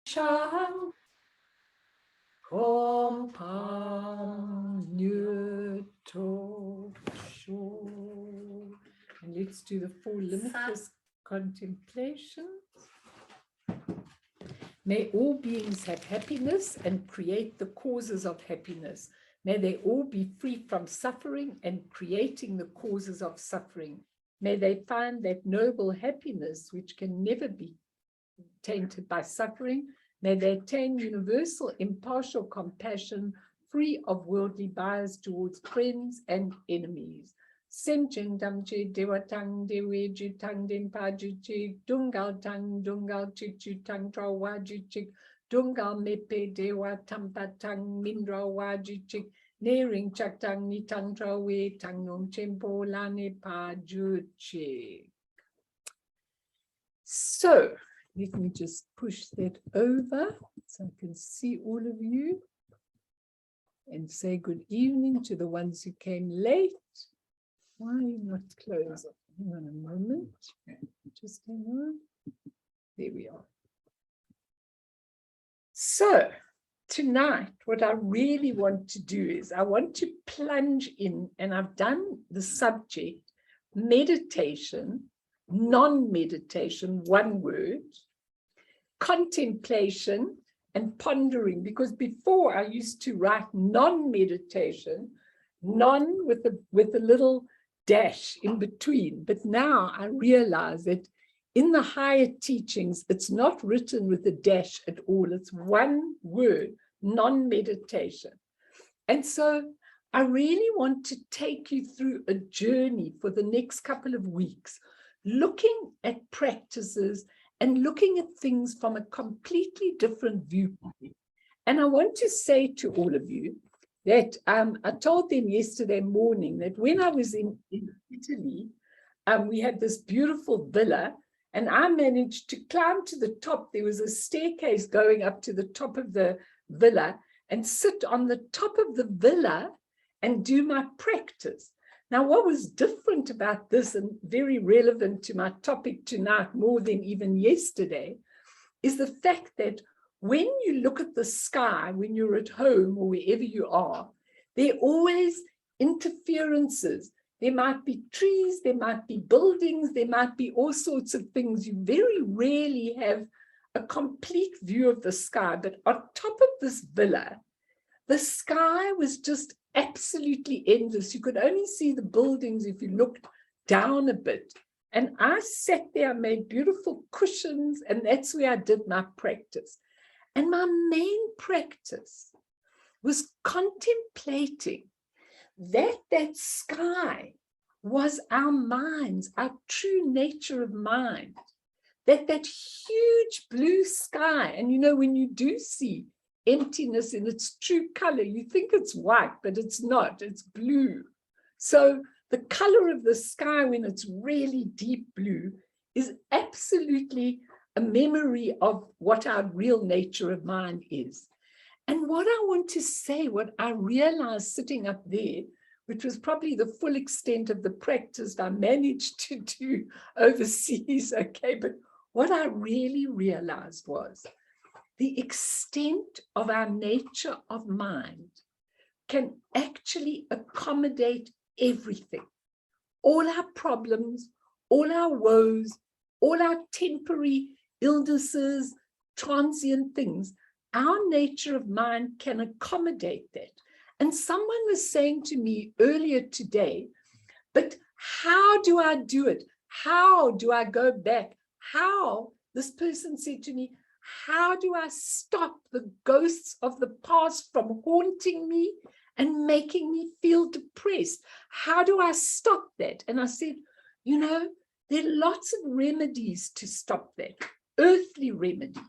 Shang Om Pam Nyoto Sho. And let's do the 4 limitless contemplations. May all beings have happiness and create the causes of happiness. May they all be free from suffering and creating the causes of suffering. May they find that noble happiness which can never be tainted by suffering. May they attain universal impartial compassion, free of worldly bias towards friends and enemies. Senchen damche dewatang dewe jutang denpa juchik, dungal tang dungal chichutang trawa juchik, dungal mepe dewa tampatang mindra wajuchik, nering chaktang nitang trawe tangnom chempo lane pa juchik. So, let me just push that over so I can see all of you and say good evening to the ones who came late. Why are you not closed? Hang on a moment. Just hang on. There we are. So tonight, what I really want to do is I want to plunge in, and I've done the subject, meditation, non-meditation, one word, contemplation and pondering, because before I used to write non-meditation, non with a little dash in between, but now I realize that in the higher teachings, it's not written with a dash at all. It's one word, non-meditation. And so I really want to take you through a journey for the next couple of weeks, looking at practices and looking at things from a completely different viewpoint. And I want to say to all of you that I told them yesterday morning that when I was in Italy, we had this beautiful villa, and I managed to climb to the top. There was a staircase going up to the top of the villa and sit on the top of the villa and do my practice. Now, what was different about this, and very relevant to my topic tonight more than even yesterday, is the fact that when you look at the sky, when you're at home or wherever you are, there are always interferences. There might be trees, there might be buildings, there might be all sorts of things. You very rarely have a complete view of the sky. But on top of this villa, the sky was just absolutely endless. You could only see the buildings if you looked down a bit. And I sat there, I made beautiful cushions, and that's where I did my practice. And my main practice was contemplating that sky was our minds, our true nature of mind, that huge blue sky. And you know, when you do see emptiness in its true color, you think it's white, but it's not, it's blue. So the color of the sky when it's really deep blue is absolutely a memory of what our real nature of mind is. And what I want to say, what I realized sitting up there, which was probably the full extent of the practice I managed to do overseas, okay, but what I really realized was the extent of our nature of mind can actually accommodate everything. All our problems, all our woes, all our temporary illnesses, transient things, our nature of mind can accommodate that. And someone was saying to me earlier today, but how do I do it? How do I go back? How? This person said to me, how do I stop the ghosts of the past from haunting me and making me feel depressed? How do I stop that? And I said, you know, there are lots of remedies to stop that, earthly remedies.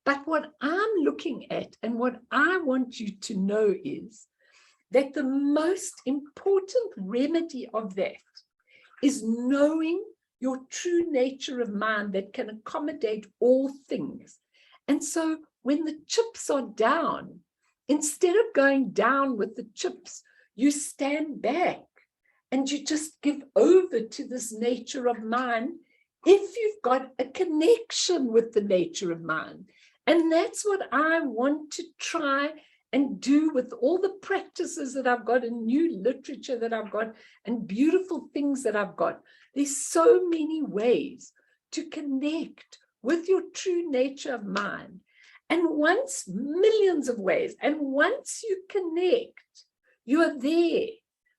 But what I'm looking at and what I want you to know is that the most important remedy of that is knowing your true nature of mind that can accommodate all things. And so when the chips are down, instead of going down with the chips, you stand back and you just give over to this nature of mind if you've got a connection with the nature of mind. And that's what I want to try and do with all the practices that I've got and new literature that I've got and beautiful things that I've got. There's so many ways to connect with your true nature of mind. And once, millions of ways, and once you connect, you are there.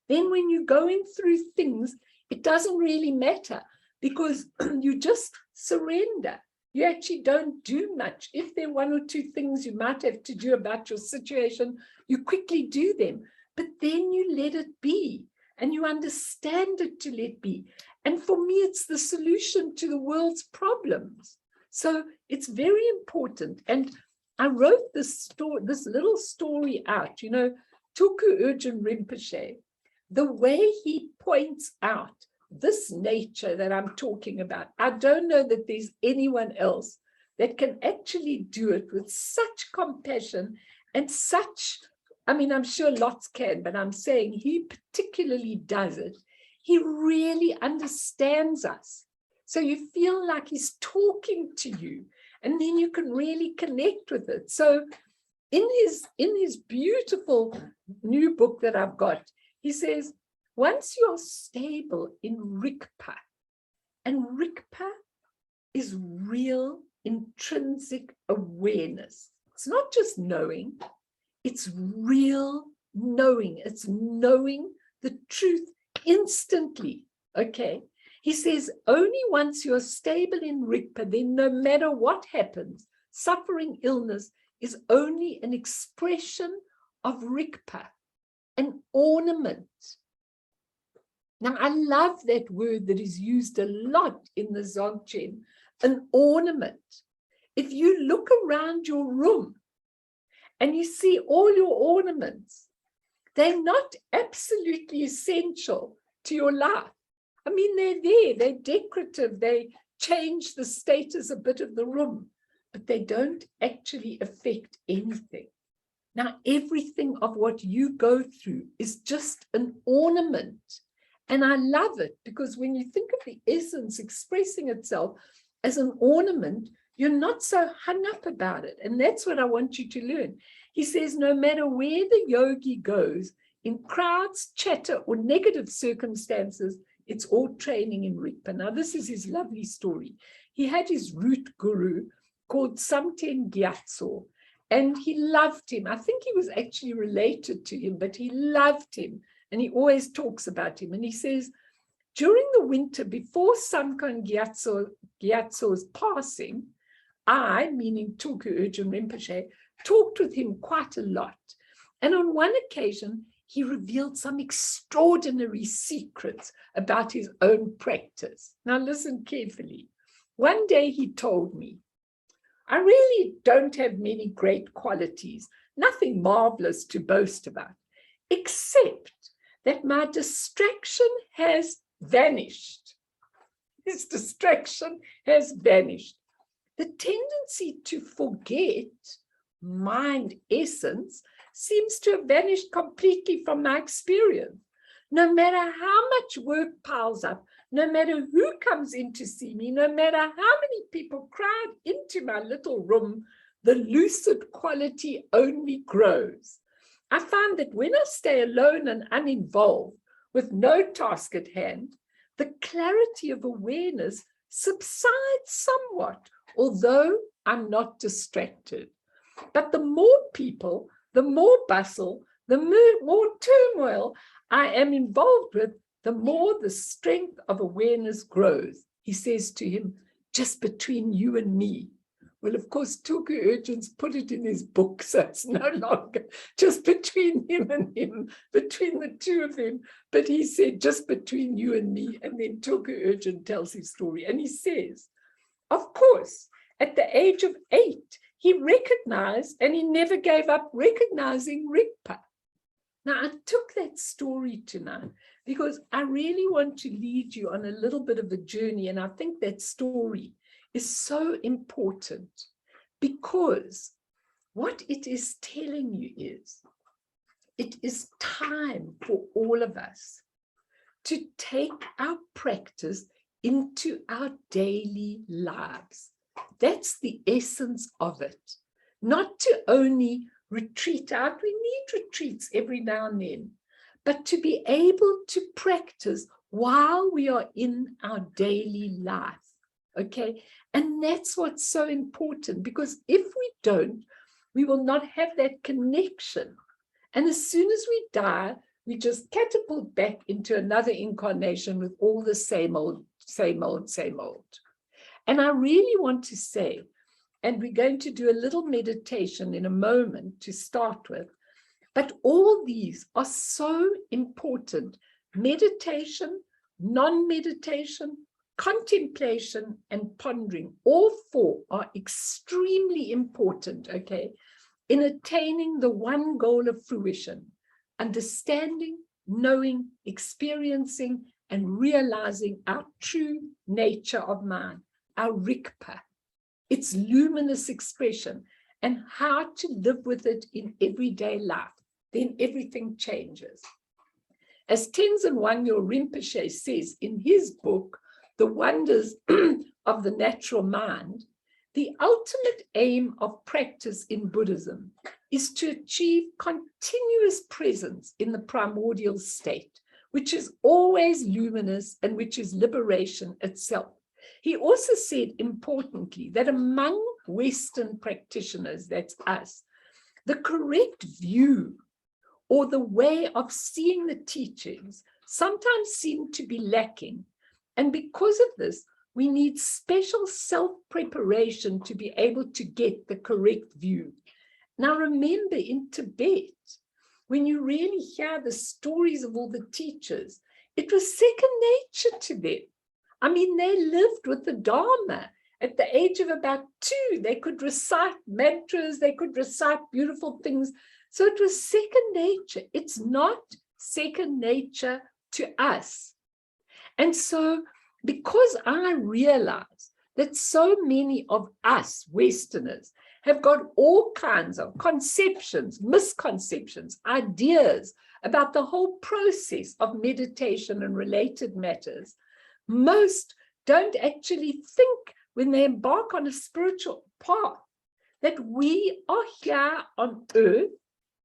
Then when you're going through things, it doesn't really matter because you just surrender. You actually don't do much. If there are one or two things you might have to do about your situation, you quickly do them. But then you let it be and you understand it to let be. And for me, it's the solution to the world's problems. So it's very important. And I wrote this little story out, you know, Tulku Urgyen Rinpoche, the way he points out this nature that I'm talking about. I don't know that there's anyone else that can actually do it with such compassion and such, I mean, I'm sure lots can, but I'm saying he particularly does it. He really understands us. So you feel like he's talking to you, and then you can really connect with it. So in his beautiful new book that I've got, he says, once you're stable in Rigpa, and Rigpa is real intrinsic awareness. It's not just knowing, it's real knowing. It's knowing the truth instantly, okay? He says, only once you're stable in Rigpa, then no matter what happens, suffering, illness is only an expression of Rigpa, an ornament. Now, I love that word that is used a lot in the Dzogchen, an ornament. If you look around your room and you see all your ornaments, they're not absolutely essential to your life. I mean, they're there, they're decorative, they change the status a bit of the room, but they don't actually affect anything. Now, everything of what you go through is just an ornament. And I love it because when you think of the essence expressing itself as an ornament, you're not so hung up about it. And that's what I want you to learn. He says, no matter where the yogi goes, in crowds, chatter, or negative circumstances, it's all training in Rigpa. Now, this is his lovely story. He had his root guru called Samten Gyatso, and he loved him. I think he was actually related to him, but he loved him. And he always talks about him. And he says, during the winter, before Samten Gyatso's passing, I, meaning Tulku Urgyen Rinpoche, talked with him quite a lot. And on one occasion, he revealed some extraordinary secrets about his own practice. Now listen carefully. One day he told me, I really don't have many great qualities, nothing marvelous to boast about, except that my distraction has vanished. His distraction has vanished. The tendency to forget mind essence seems to have vanished completely from my experience. No matter how much work piles up, no matter who comes in to see me, no matter how many people crowd into my little room, the lucid quality only grows. I find that when I stay alone and uninvolved, with no task at hand, the clarity of awareness subsides somewhat, although I'm not distracted. But the more people, the more bustle, the more turmoil I am involved with, the more the strength of awareness grows. He says to him, just between you and me. Well, of course, Tulku Urgyen's put it in his book, so it's no longer just between him and him, between the two of them. But he said, just between you and me. And then Tulku Urgyen tells his story. And he says, of course, at the age of 8, he recognized, and he never gave up recognizing Rigpa. Now, I took that story tonight because I really want to lead you on a little bit of a journey. And I think that story is so important because what it is telling you is it is time for all of us to take our practice into our daily lives. That's the essence of it. Not to only retreat out, we need retreats every now and then, but to be able to practice while we are in our daily life, okay? And that's what's so important, because if we don't, we will not have that connection. And as soon as we die, we just catapult back into another incarnation with all the same old, same old, same old. And I really want to say, and we're going to do a little meditation in a moment to start with, but all these are so important. Meditation, non-meditation, contemplation, and pondering, all four are extremely important, okay, in attaining the one goal of fruition: understanding, knowing, experiencing, and realizing our true nature of mind, our rikpa, its luminous expression, and how to live with it in everyday life. Then everything changes. As Tenzin Wangyal Rinpoche says in his book, The Wonders of the Natural Mind, the ultimate aim of practice in Buddhism is to achieve continuous presence in the primordial state, which is always luminous and which is liberation itself. He also said, importantly, that among Western practitioners, that's us, the correct view or the way of seeing the teachings sometimes seem to be lacking. And because of this, we need special self-preparation to be able to get the correct view. Now, remember, in Tibet, when you really hear the stories of all the teachers, it was second nature to them. I mean, they lived with the Dharma. At the age of about 2, they could recite mantras, they could recite beautiful things. So it was second nature. It's not second nature to us. And so, because I realize that so many of us Westerners have got all kinds of conceptions, misconceptions, ideas about the whole process of meditation and related matters, most don't actually think when they embark on a spiritual path that we are here on earth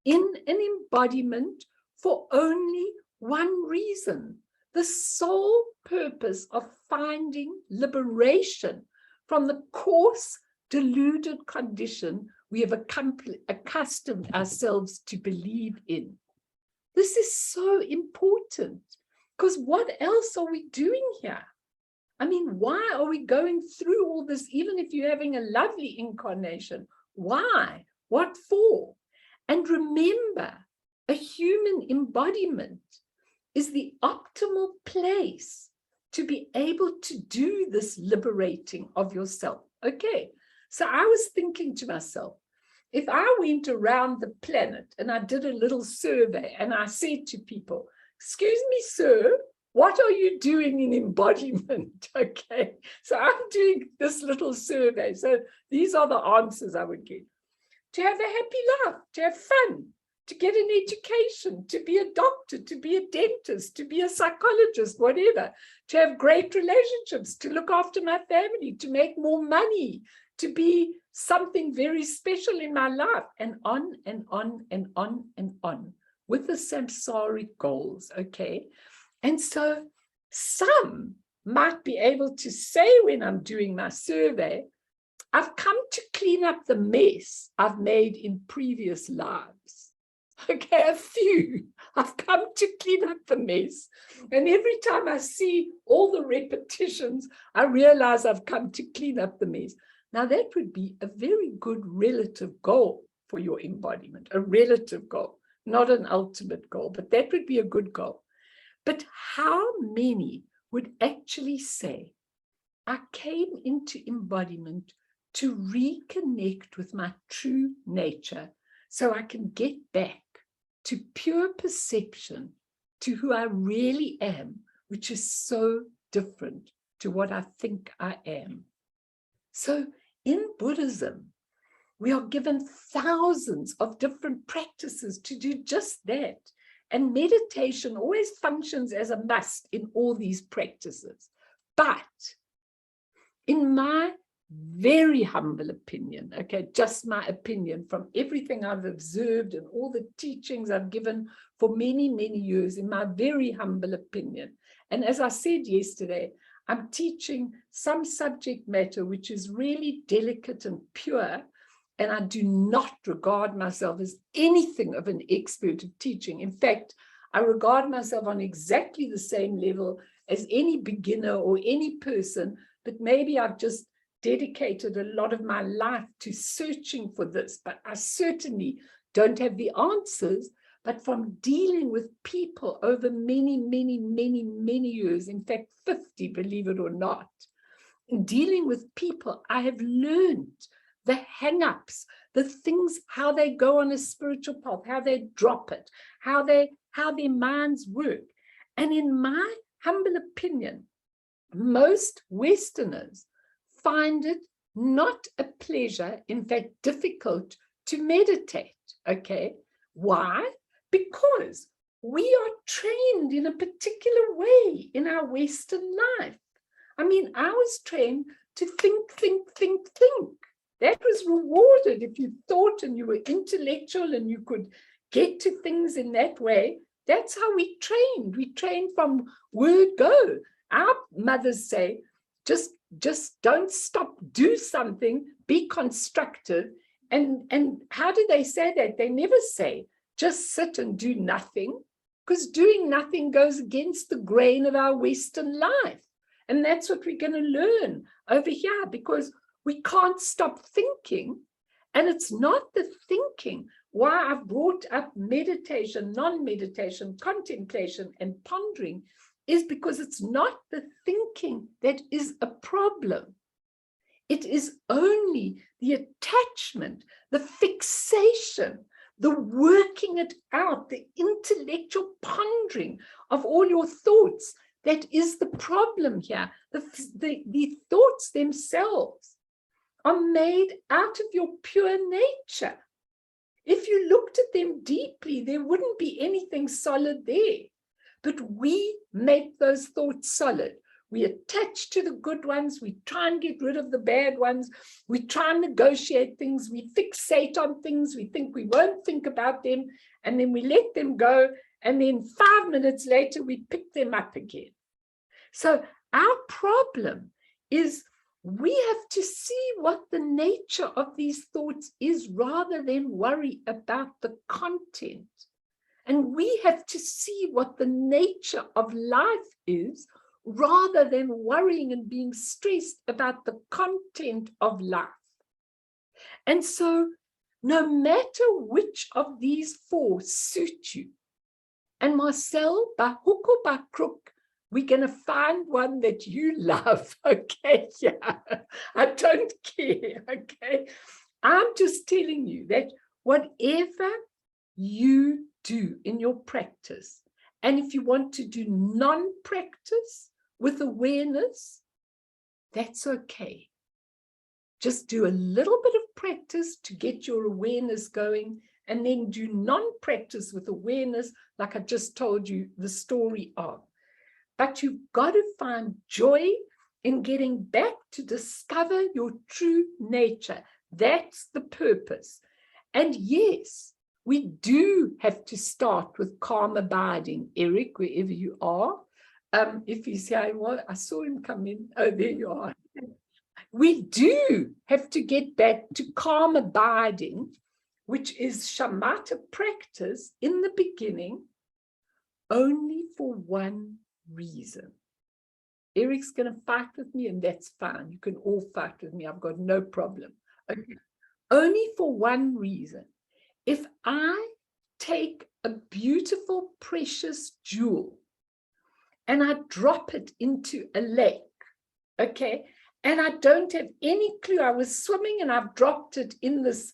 in an embodiment for only one reason: the sole purpose of finding liberation from the coarse, deluded condition we have accustomed ourselves to believe in. This is so important, because what else are we doing here? I mean, why are we going through all this, even if you're having a lovely incarnation? Why? What for? And remember, a human embodiment is the optimal place to be able to do this liberating of yourself. Okay, so I was thinking to myself, if I went around the planet and I did a little survey and I said to people, excuse me, sir, what are you doing in embodiment? Okay, so I'm doing this little survey. So these are the answers I would get. To have a happy life, to have fun, to get an education, to be a doctor, to be a dentist, to be a psychologist, whatever, to have great relationships, to look after my family, to make more money, to be something very special in my life, and on and on and on and on with the samsaric goals, okay? And so some might be able to say when I'm doing my survey, I've come to clean up the mess I've made in previous lives. Okay, a few. I've come to clean up the mess. And every time I see all the repetitions, I realize I've come to clean up the mess. Now, that would be a very good relative goal for your embodiment, a relative goal, not an ultimate goal, but that would be a good goal. But how many would actually say, I came into embodiment to reconnect with my true nature so I can get back to pure perception, to who I really am, which is so different to what I think I am. So in Buddhism, we are given thousands of different practices to do just that. And meditation always functions as a must in all these practices. But in my very humble opinion, okay, just my opinion from everything I've observed and all the teachings I've given for many, many years, in my very humble opinion. And as I said yesterday, I'm teaching some subject matter which is really delicate and pure, and I do not regard myself as anything of an expert of teaching. In fact, I regard myself on exactly the same level as any beginner or any person, but maybe I've just dedicated a lot of my life to searching for this, but I certainly don't have the answers. But from dealing with people over many, many, many, many years, in fact, 50, believe it or not, in dealing with people, I have learned the hang-ups, the things, how they go on a spiritual path, how they drop it, how their minds work. And in my humble opinion, most Westerners find it not a pleasure, in fact, difficult to meditate. Okay, why? Because we are trained in a particular way in our Western life. I mean, I was trained to think, think, think, think. That was rewarded if you thought and you were intellectual and you could get to things in that way. That's how we trained. We trained from word go. Our mothers say, just don't stop, do something, be constructive. And how do they say that? They never say, just sit and do nothing, because doing nothing goes against the grain of our Western life. And that's what we're going to learn over here, because we can't stop thinking. And it's not the thinking. Why I've brought up meditation, non-meditation, contemplation, and pondering is because it's not the thinking that is a problem. It is only the attachment, the fixation, the working it out, the intellectual pondering of all your thoughts that is the problem here. The thoughts themselves are made out of your pure nature. If you looked at them deeply, there wouldn't be anything solid there. But we make those thoughts solid. We attach to the good ones. We try and get rid of the bad ones. We try and negotiate things. We fixate on things. We think we won't think about them. And then we let them go. And then 5 minutes later, we pick them up again. So our problem is we have to see what the nature of these thoughts is rather than worry about the content. And we have to see what the nature of life is rather than worrying and being stressed about the content of life. And so no matter which of these four suit you, and Marcel, by hook or by crook, we're going to find one that you love, okay? Yeah, I don't care, okay? I'm just telling you that whatever you do in your practice, and if you want to do non-practice with awareness, that's okay. Just do a little bit of practice to get your awareness going, and then do non-practice with awareness, like I just told you the story of. But you've got to find joy in getting back to discover your true nature. That's the purpose. And yes, we do have to start with calm abiding. Eric, wherever you are, if he's here, well, I saw him come in. Oh, there you are. We do have to get back to calm abiding, which is shamatha practice in the beginning, only for one reason. Eric's going to fight with me, and that's fine. You can all fight with me. I've got no problem. Okay. Only for one reason. If I take a beautiful, precious jewel and I drop it into a lake, okay, and I don't have any clue, I was swimming and I've dropped it in this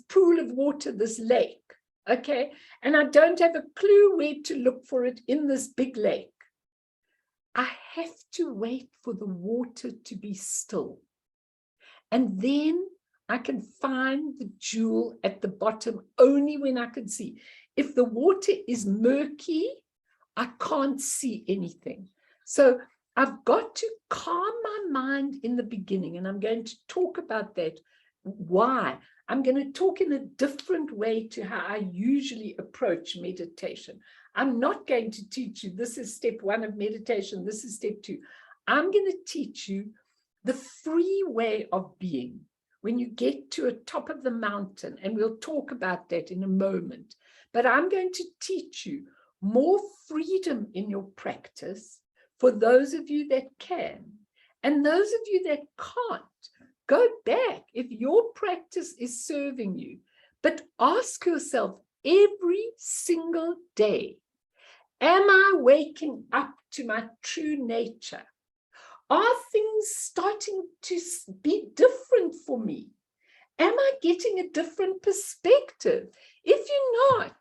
pool of water, this lake, okay, and I don't have a clue where to look for it in this big lake. I have to wait for the water to be still. And then I can find the jewel at the bottom only when I can see. If the water is murky, I can't see anything. So I've got to calm my mind in the beginning, and I'm going to talk about that. Why? I'm going to talk in a different way to how I usually approach meditation. I'm not going to teach you, this is step 1 of meditation, this is step 2. I'm going to teach you the free way of being when you get to a top of the mountain, and we'll talk about that in a moment. But I'm going to teach you more freedom in your practice for those of you that can. And those of you that can't, go back if your practice is serving you. But ask yourself every single day, am I waking up to my true nature? Are things starting to be different for me? Am I getting a different perspective? If you're not,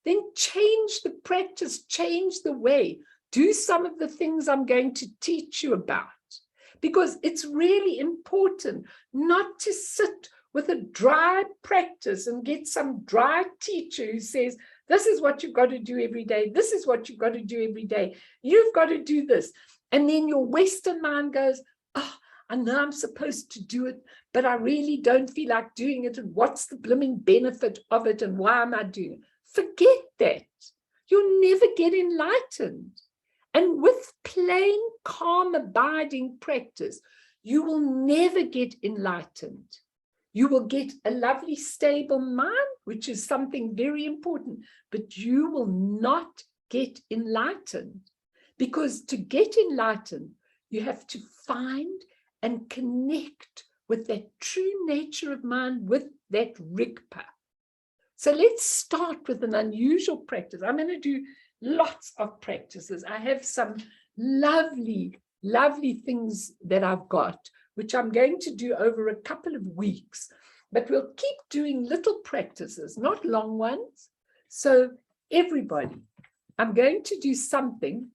then change the practice, change the way. Do some of the things I'm going to teach you about, because it's really important not to sit with a dry practice and get some dry teacher who says, this is what you've got to do every day. This is what you've got to do every day. You've got to do this. And then your Western mind goes, oh, I know I'm supposed to do it, but I really don't feel like doing it. And what's the blooming benefit of it? And why am I doing it? Forget that. You'll never get enlightened. And with plain, calm, abiding practice, you will never get enlightened. You will get a lovely, stable mind, which is something very important, but you will not get enlightened. Because to get enlightened, you have to find and connect with that true nature of mind, with that rigpa. So let's start with an unusual practice. I'm going to do lots of practices. I have some lovely, lovely things that I've got, which I'm going to do over a couple of weeks. But we'll keep doing little practices, not long ones. So everybody, I'm going to do something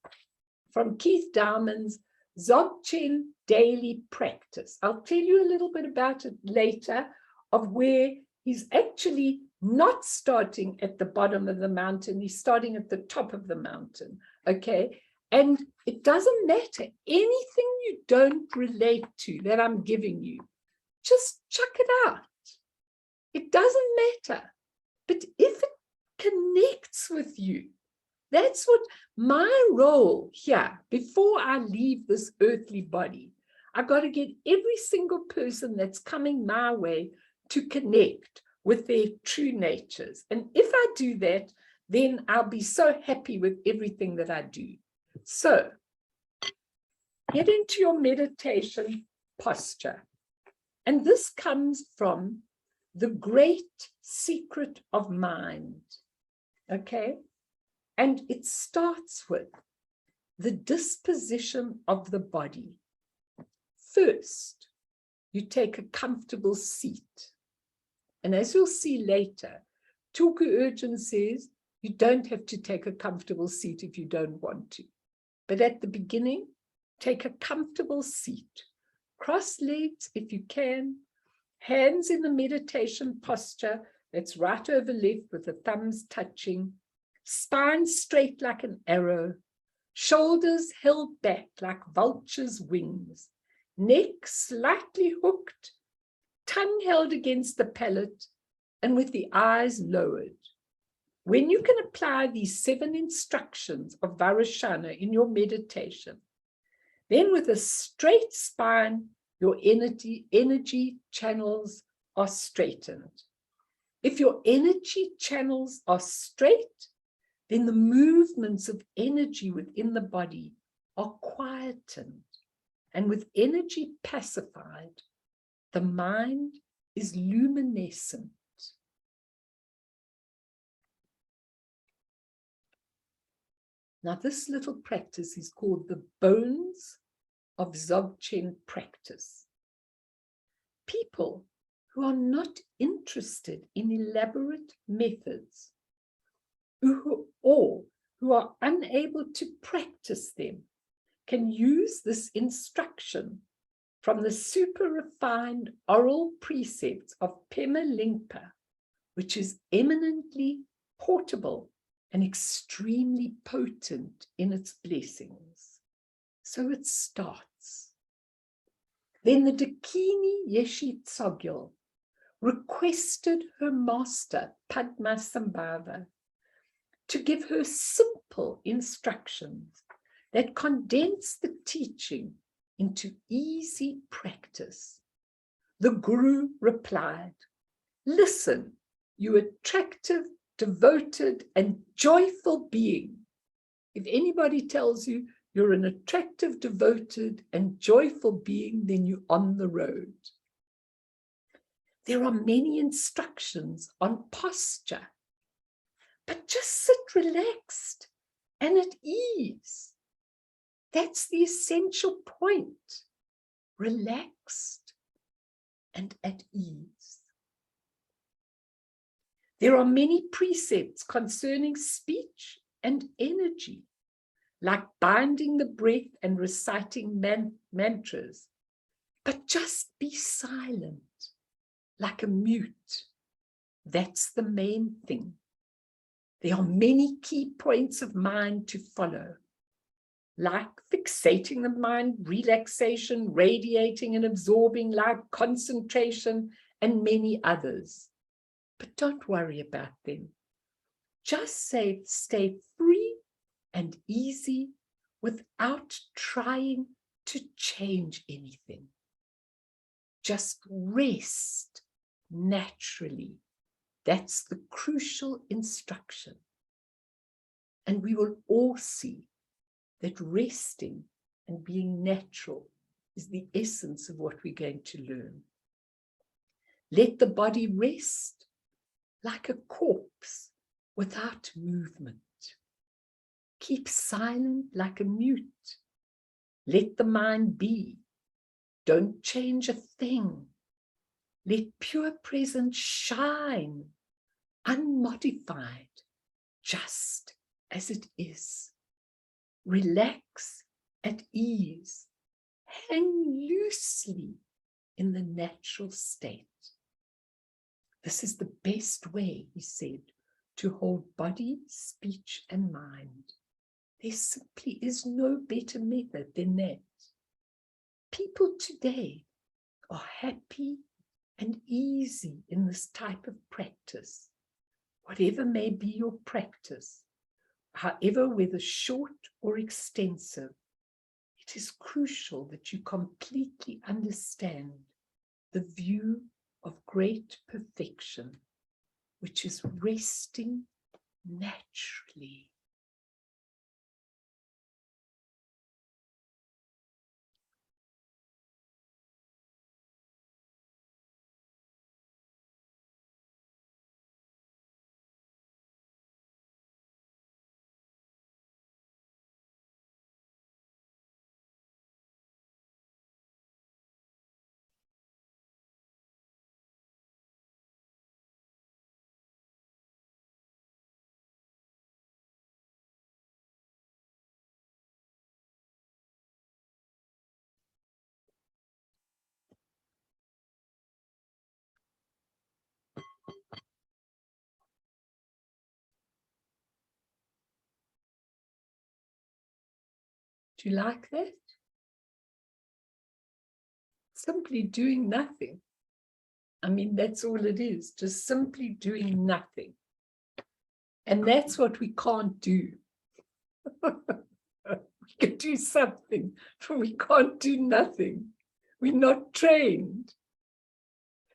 from Keith Dowman's Dzogchen Daily Practice. I'll tell you a little bit about it later, of where he's actually not starting at the bottom of the mountain, he's starting at the top of the mountain, okay? And it doesn't matter, anything you don't relate to that I'm giving you, just chuck it out. It doesn't matter. But if it connects with you, that's what my role here, before I leave this earthly body, I've got to get every single person that's coming my way to connect with their true natures. And if I do that, then I'll be so happy with everything that I do. So get into your meditation posture. And this comes from the great secret of mind, okay? And it starts with the disposition of the body. First, you take a comfortable seat. And as you'll see later, Tulku Urgent says you don't have to take a comfortable seat if you don't want to. But at the beginning, take a comfortable seat. Cross legs if you can. Hands in the meditation posture. That's right over left with the thumbs touching. Spine straight like an arrow. Shoulders held back like vulture's wings. Neck slightly hooked. Tongue held against the palate, and with the eyes lowered. When you can apply these 7 instructions of Varashana in your meditation, then with a straight spine, your energy channels are straightened. If your energy channels are straight, then the movements of energy within the body are quietened. And with energy pacified, the mind is luminescent. Now, this little practice is called the bones of Dzogchen practice. People who are not interested in elaborate methods, or who are unable to practice them, can use this instruction from the super refined oral precepts of Pema Lingpa, which is eminently portable and extremely potent in its blessings. So it starts. Then the Dakini Yeshi Tsogyal requested her master, Padmasambhava, to give her simple instructions that condense the teaching into easy practice. The Guru replied, "Listen, you attractive, devoted, and joyful being. If anybody tells you you're an attractive, devoted, and joyful being, then you're on the road. There are many instructions on posture, but just sit relaxed and at ease. That's the essential point. Relaxed and at ease. There are many precepts concerning speech and energy, like binding the breath and reciting mantras, but just be silent, like a mute. That's the main thing. There are many key points of mind to follow, like fixating the mind, relaxation, radiating and absorbing light, concentration, and many others. But don't worry about them. Just stay free and easy without trying to change anything. Just rest naturally. That's the crucial instruction. And we will all see that resting and being natural is the essence of what we're going to learn. Let the body rest like a corpse without movement. Keep silent like a mute. Let the mind be. Don't change a thing. Let pure presence shine, unmodified, just as it is. Relax at ease. Hang loosely in the natural state. This is the best way, he said, to hold body, speech, and mind. There simply is no better method than that. People today are happy and easy in this type of practice. Whatever may be your practice, however, whether short or extensive, it is crucial that you completely understand the view of great perfection, which is resting naturally. Do you like that? Simply doing nothing. I mean, that's all it is, just simply doing nothing. And that's what we can't do. We can do something, but we can't do nothing. We're not trained.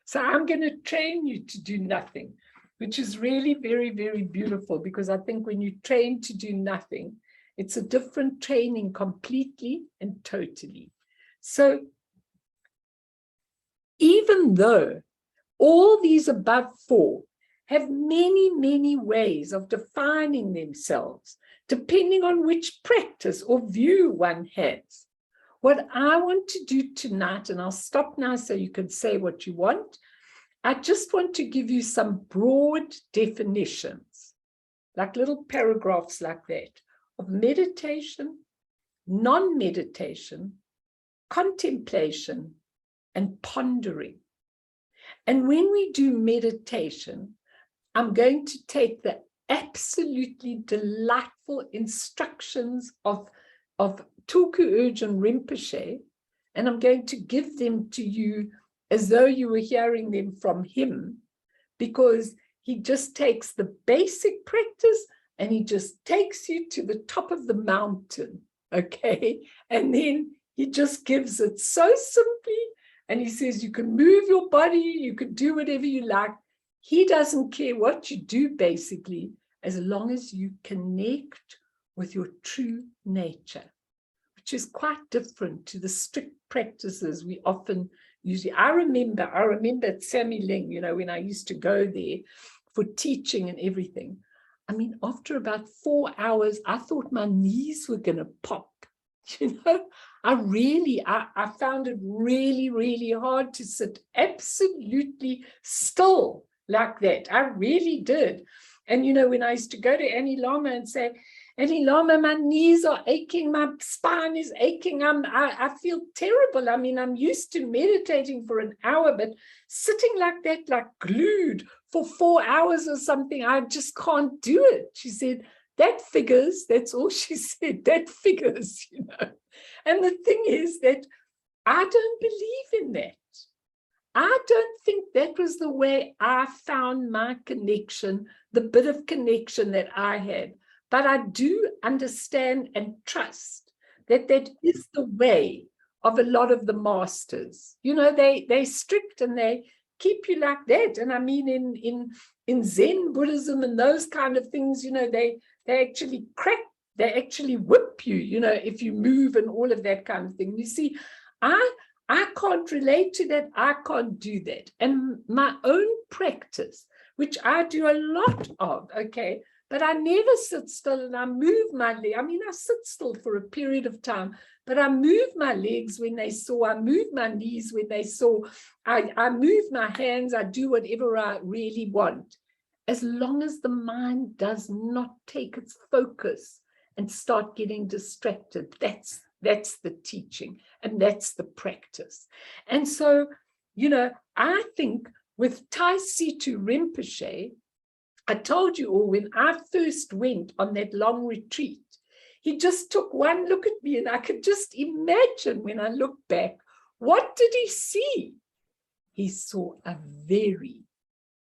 So I'm going to train you to do nothing, which is really very, very beautiful, because I think when you train to do nothing, it's a different training completely and totally. So even though all these above four have many, many ways of defining themselves, depending on which practice or view one has, what I want to do tonight, and I'll stop now so you can say what you want, I just want to give you some broad definitions, like little paragraphs like that, of meditation, non-meditation, contemplation, and pondering. And when we do meditation, I'm going to take the absolutely delightful instructions of Tulku Urgyen Rinpoche, and I'm going to give them to you as though you were hearing them from him, because he just takes the basic practice and he just takes you to the top of the mountain, okay? And then he just gives it so simply, and he says you can move your body, you can do whatever you like. He doesn't care what you do, basically, as long as you connect with your true nature, which is quite different to the strict practices we often use. I remember at Sammy Ling, you know, when I used to go there for teaching and everything. I mean, after about 4 hours, I thought my knees were going to pop. You know, I found it really, really hard to sit absolutely still like that. I really did. And, you know, when I used to go to Annie Lama and say, Annie Lama, my knees are aching, my spine is aching, I feel terrible. I mean, I'm used to meditating for an hour, but sitting like that, like glued for 4 hours or something, I just can't do it. She said, that figures. That's all she said, that figures, you know. And the thing is that I don't believe in that. I don't think that was the way I found my connection, the bit of connection that I had. But I do understand and trust that that is the way of a lot of the masters. You know, they're strict and they keep you like that. And I mean, in Zen Buddhism and those kind of things, you know, they actually they actually whip you, you know, if you move and all of that kind of thing. You see, I can't relate to that. I can't do that. And my own practice, which I do a lot of, okay, but I never sit still and I move my leg. I mean, I sit still for a period of time, but I move my legs when they saw, I move my knees when they saw, I move my hands, I do whatever I really want. As long as the mind does not take its focus and start getting distracted, that's the teaching and that's the practice. And so, you know, I think with Tai Situ Rinpoche, I told you all when I first went on that long retreat, he just took one look at me and I could just imagine when I look back, what did he see? He saw a very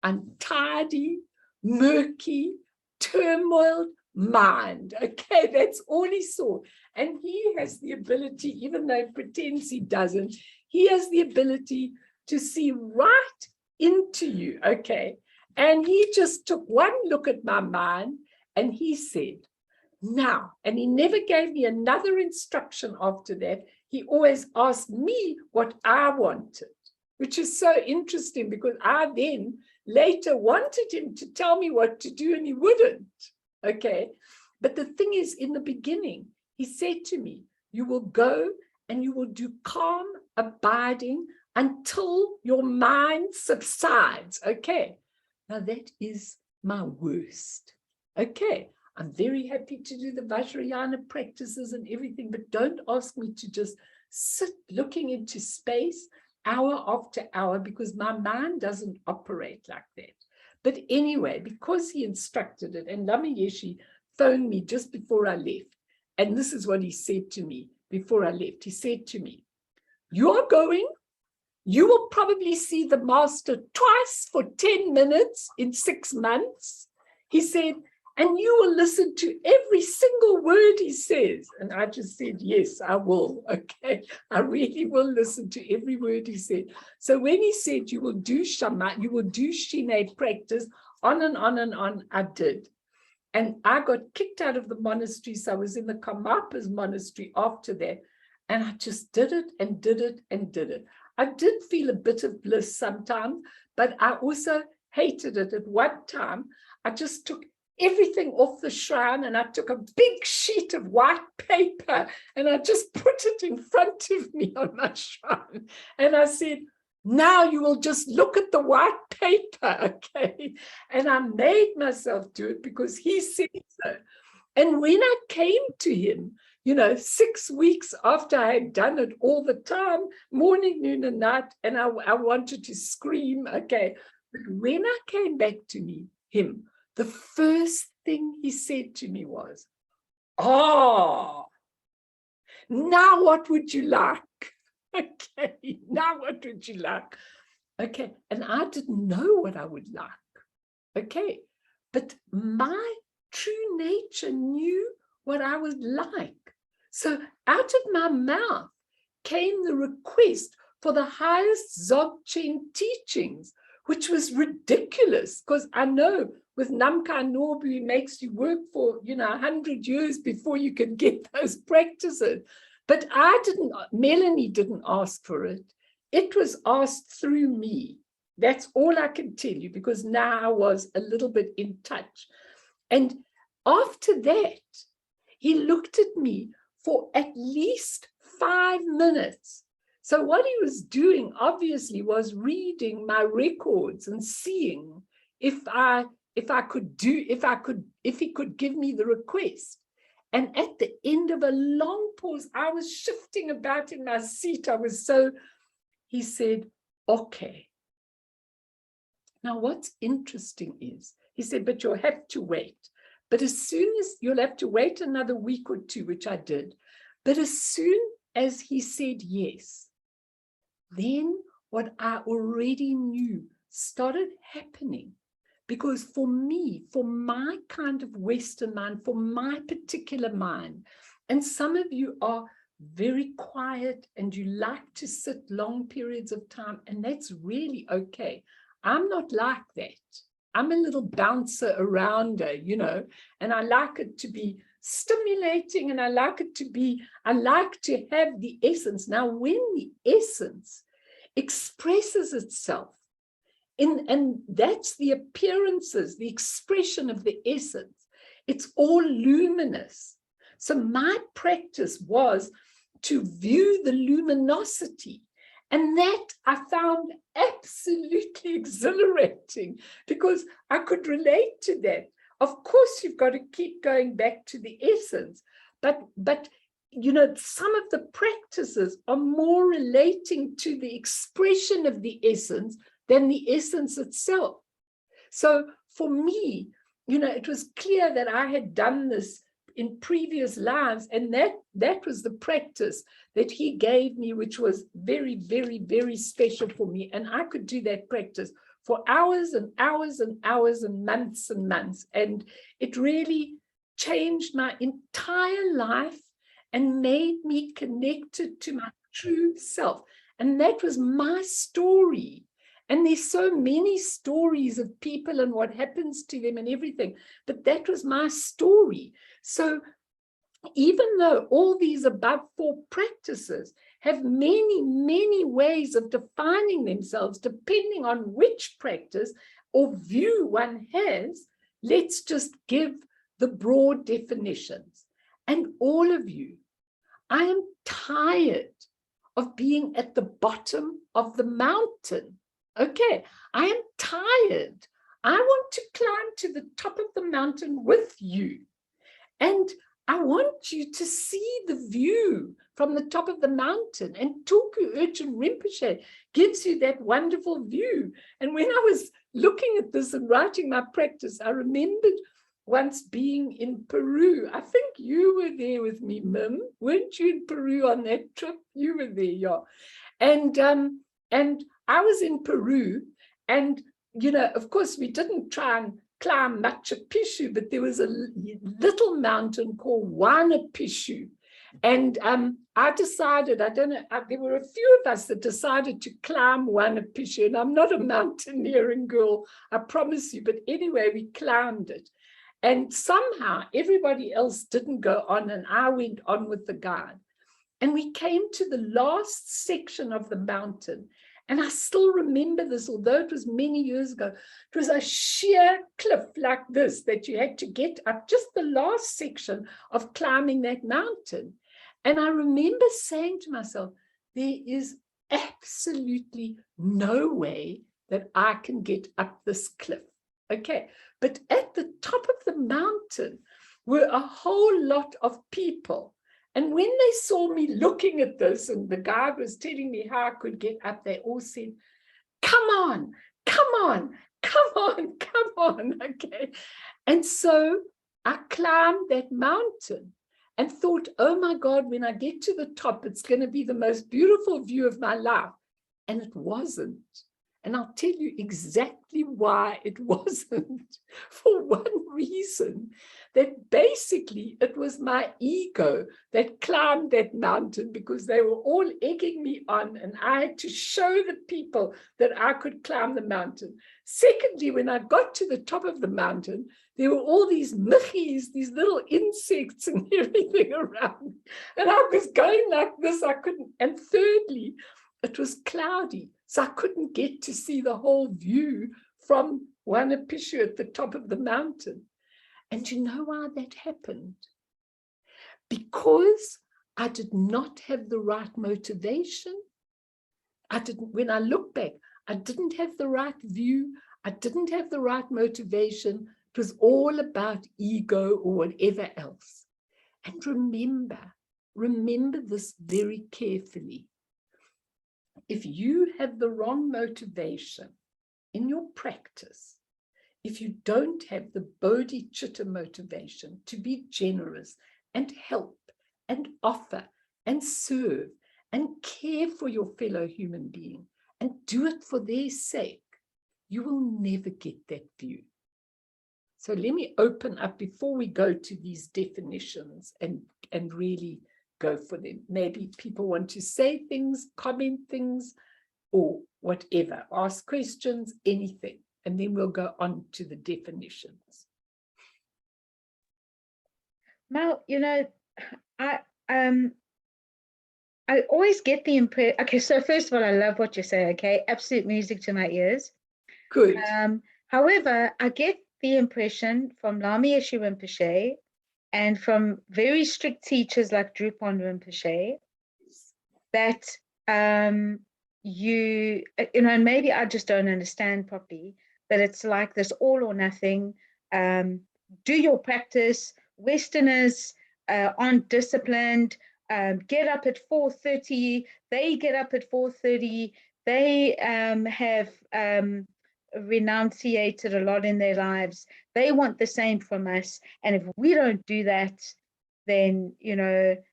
untidy, murky, turmoiled mind. Okay, that's all he saw. And he has the ability, even though he pretends he doesn't, he has the ability to see right into you. Okay. And he just took one look at my mind and he said, now, and he never gave me another instruction after that. He always asked me what I wanted, which is so interesting because I then later wanted him to tell me what to do and he wouldn't. Okay. But the thing is, in the beginning, he said to me, you will go and you will do calm abiding until your mind subsides. Okay. Now that is my worst. Okay. I'm very happy to do the Vajrayana practices and everything, but don't ask me to just sit looking into space hour after hour because my mind doesn't operate like that. But anyway, because he instructed it, and Lama Yeshe phoned me just before I left, and this is what he said to me before I left. He said to me, you are going, you will probably see the master twice for 10 minutes in 6 months. He said, and you will listen to every single word he says. And I just said, yes, I will. Okay, I really will listen to every word he said. So when he said you will do Shama, you will do Shine practice, on and on and on, I did. And I got kicked out of the monastery. So I was in the Karmapas monastery after that. And I just did it and did it and did it. I did feel a bit of bliss sometimes, but I also hated it. At one time, I just took everything off the shrine and I took a big sheet of white paper and I just put it in front of me on my shrine. And I said, now you will just look at the white paper, okay? And I made myself do it because he said so. And when I came to him, you know, 6 weeks after I had done it all the time, morning, noon, and night, and I wanted to scream, okay? But when I came back to him, the first thing he said to me was, oh, Now what would you like? Okay, now what would you like? Okay, and I didn't know what I would like. Okay, but my true nature knew what I would like. So out of my mouth came the request for the highest Dzogchen teachings, which was ridiculous, because I know with Namkai Norbu, he makes you work for, 100 years before you can get those practices. But Melanie didn't ask for it. It was asked through me. That's all I can tell you, because now I was a little bit in touch. And after that, he looked at me for at least 5 minutes. So what he was doing, obviously, was reading my records and seeing if he could give me the request. And at the end of a long pause, I was shifting about in my seat. He said, okay. Now, what's interesting is, he said, but you'll have to wait. But as soon as you'll have to wait another week or two, which I did. But as soon as he said yes, then what I already knew started happening. Because for me, for my kind of Western mind, for my particular mind, and some of you are very quiet and you like to sit long periods of time, and that's really okay. I'm not like that. I'm a little bouncer arounder, and I like it to be stimulating, and I like to have the essence. Now, when the essence expresses itself, and that's the appearances, the expression of the essence, it's all luminous. So my practice was to view the luminosity. And that I found absolutely exhilarating, because I could relate to that. Of course, you've got to keep going back to the essence, but some of the practices are more relating to the expression of the essence than the essence itself. So for me, it was clear that I had done this in previous lives, and that was the practice that he gave me, which was very, very, very special for me. And I could do that practice for hours and hours and hours and months, and it really changed my entire life and made me connected to my true self. And that was my story. And there's so many stories of people and what happens to them and everything, but that was my story. So even though all these above 4 practices have many, many ways of defining themselves, depending on which practice or view one has, let's just give the broad definitions. And all of you, I am tired of being at the bottom of the mountain. Okay, I am tired. I want to climb to the top of the mountain with you. And I want you to see the view from the top of the mountain. And Tulku Urchin Rinpoche gives you that wonderful view. And when I was looking at this and writing my practice, I remembered once being in Peru. I think you were there with me, Mim. Weren't you in Peru on that trip? You were there, yeah. And I was in Peru, and, of course, we didn't try and climb Machu Picchu, but there was a little mountain called Huayna Picchu. And I decided, there were a few of us that decided to climb Huayna Picchu, and I'm not a mountaineering girl, I promise you, but anyway, we climbed it. And somehow everybody else didn't go on, and I went on with the guide. And we came to the last section of the mountain. And I still remember this, although it was many years ago. It was a sheer cliff like this that you had to get up, just the last section of climbing that mountain. And I remember saying to myself, there is absolutely no way that I can get up this cliff. Okay, but at the top of the mountain were a whole lot of people. And when they saw me looking at this, and the guide was telling me how I could get up, they all said, come on, come on, come on, come on, okay. And so I climbed that mountain. and thought, oh my God, when I get to the top, it's going to be the most beautiful view of my life. And it wasn't. And I'll tell you exactly why it wasn't. For one reason, that basically it was my ego that climbed that mountain, because they were all egging me on, and I had to show the people that I could climb the mountain. Secondly, when I got to the top of the mountain, there were all these michies, these little insects and everything around. And I was going like this, I couldn't. And thirdly, it was cloudy, so I couldn't get to see the whole view from Wanapishu at the top of the mountain. And you know why that happened? Because I did not have the right motivation. When I look back, I didn't have the right view. I didn't have the right motivation. It was all about ego or whatever else. And remember this very carefully. If you have the wrong motivation in your practice, if you don't have the bodhicitta motivation to be generous and help and offer and serve and care for your fellow human being and do it for their sake, you will never get that view. So let me open up before we go to these definitions and really go for them. Maybe people want to say things, comment things, or whatever, ask questions, anything, and then we'll go on to the definitions. Mel, I always get the impression. Okay, so first of all, I love what you say. Okay, absolute music to my ears. Good. However, I get the impression from Lama Yeshe Rinpoche and from very strict teachers like Drupal Rinpoche that and maybe I just don't understand properly, but it's like this all or nothing. Do your practice. Westerners aren't disciplined. Get up at 4:30. They get up at 4:30. They have renunciated a lot in their lives. They want the same from us. And if we don't do that, then, Drupal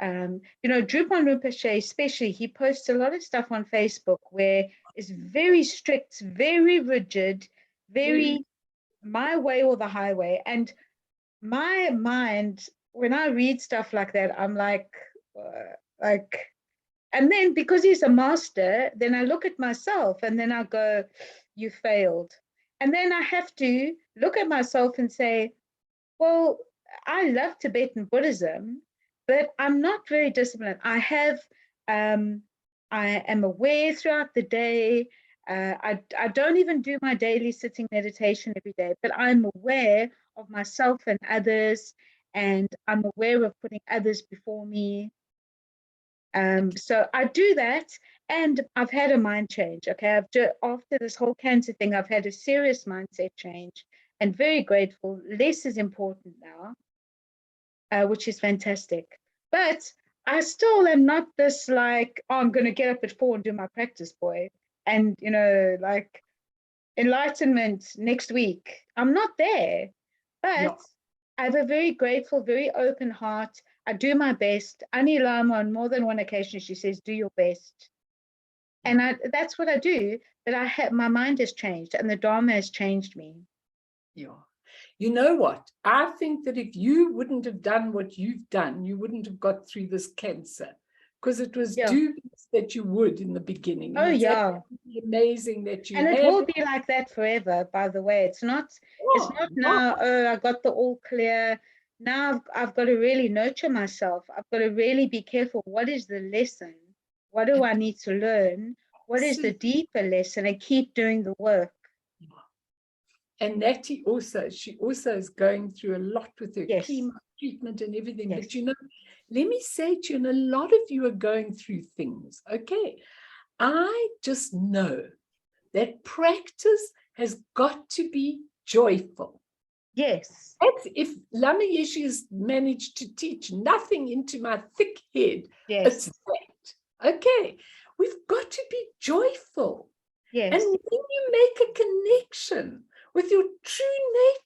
Rinpoche, especially, he posts a lot of stuff on Facebook where it's very strict, very rigid, very my way or the highway. And my mind, when I read stuff like that, I'm like, and then because he's a master, then I look at myself and then I go, you failed. And then I have to look at myself and say, well, I love Tibetan Buddhism, but I'm not very disciplined. I am aware throughout the day. I don't even do my daily sitting meditation every day, but I'm aware of myself and others, and I'm aware of putting others before me. So I do that, and I've had a mind change. Okay, after this whole cancer thing, I've had a serious mindset change, and very grateful. Less is important now, which is fantastic. But I still am not this like, oh, I'm going to get up at 4 and do my practice, boy, and like enlightenment next week. I'm not there, but no. I have a very grateful, very open heart. I do my best. Ani Lama, on more than one occasion, she says, do your best. And that's what I do. But my mind has changed, and the Dharma has changed me. Yeah. You know what? I think that if you wouldn't have done what you've done, you wouldn't have got through this cancer, because it was dubious that you would in the beginning. And it's amazing that you. And it will be like that forever. By the way, it's not now. Oh, I got the all clear. Now I've got to really nurture myself. I've got to really be careful. What is the lesson? What do I need to learn? What is the deeper lesson? And keep doing the work. And Natty she also is going through a lot with her chemo treatment and everything. But let me say to you, and a lot of you are going through things. Okay, I just know that practice has got to be joyful. Yes. That's if Lama Yeshe has managed to teach nothing into my thick head. Yes. It's that. Okay, we've got to be joyful. Yes. And when you make a connection with your true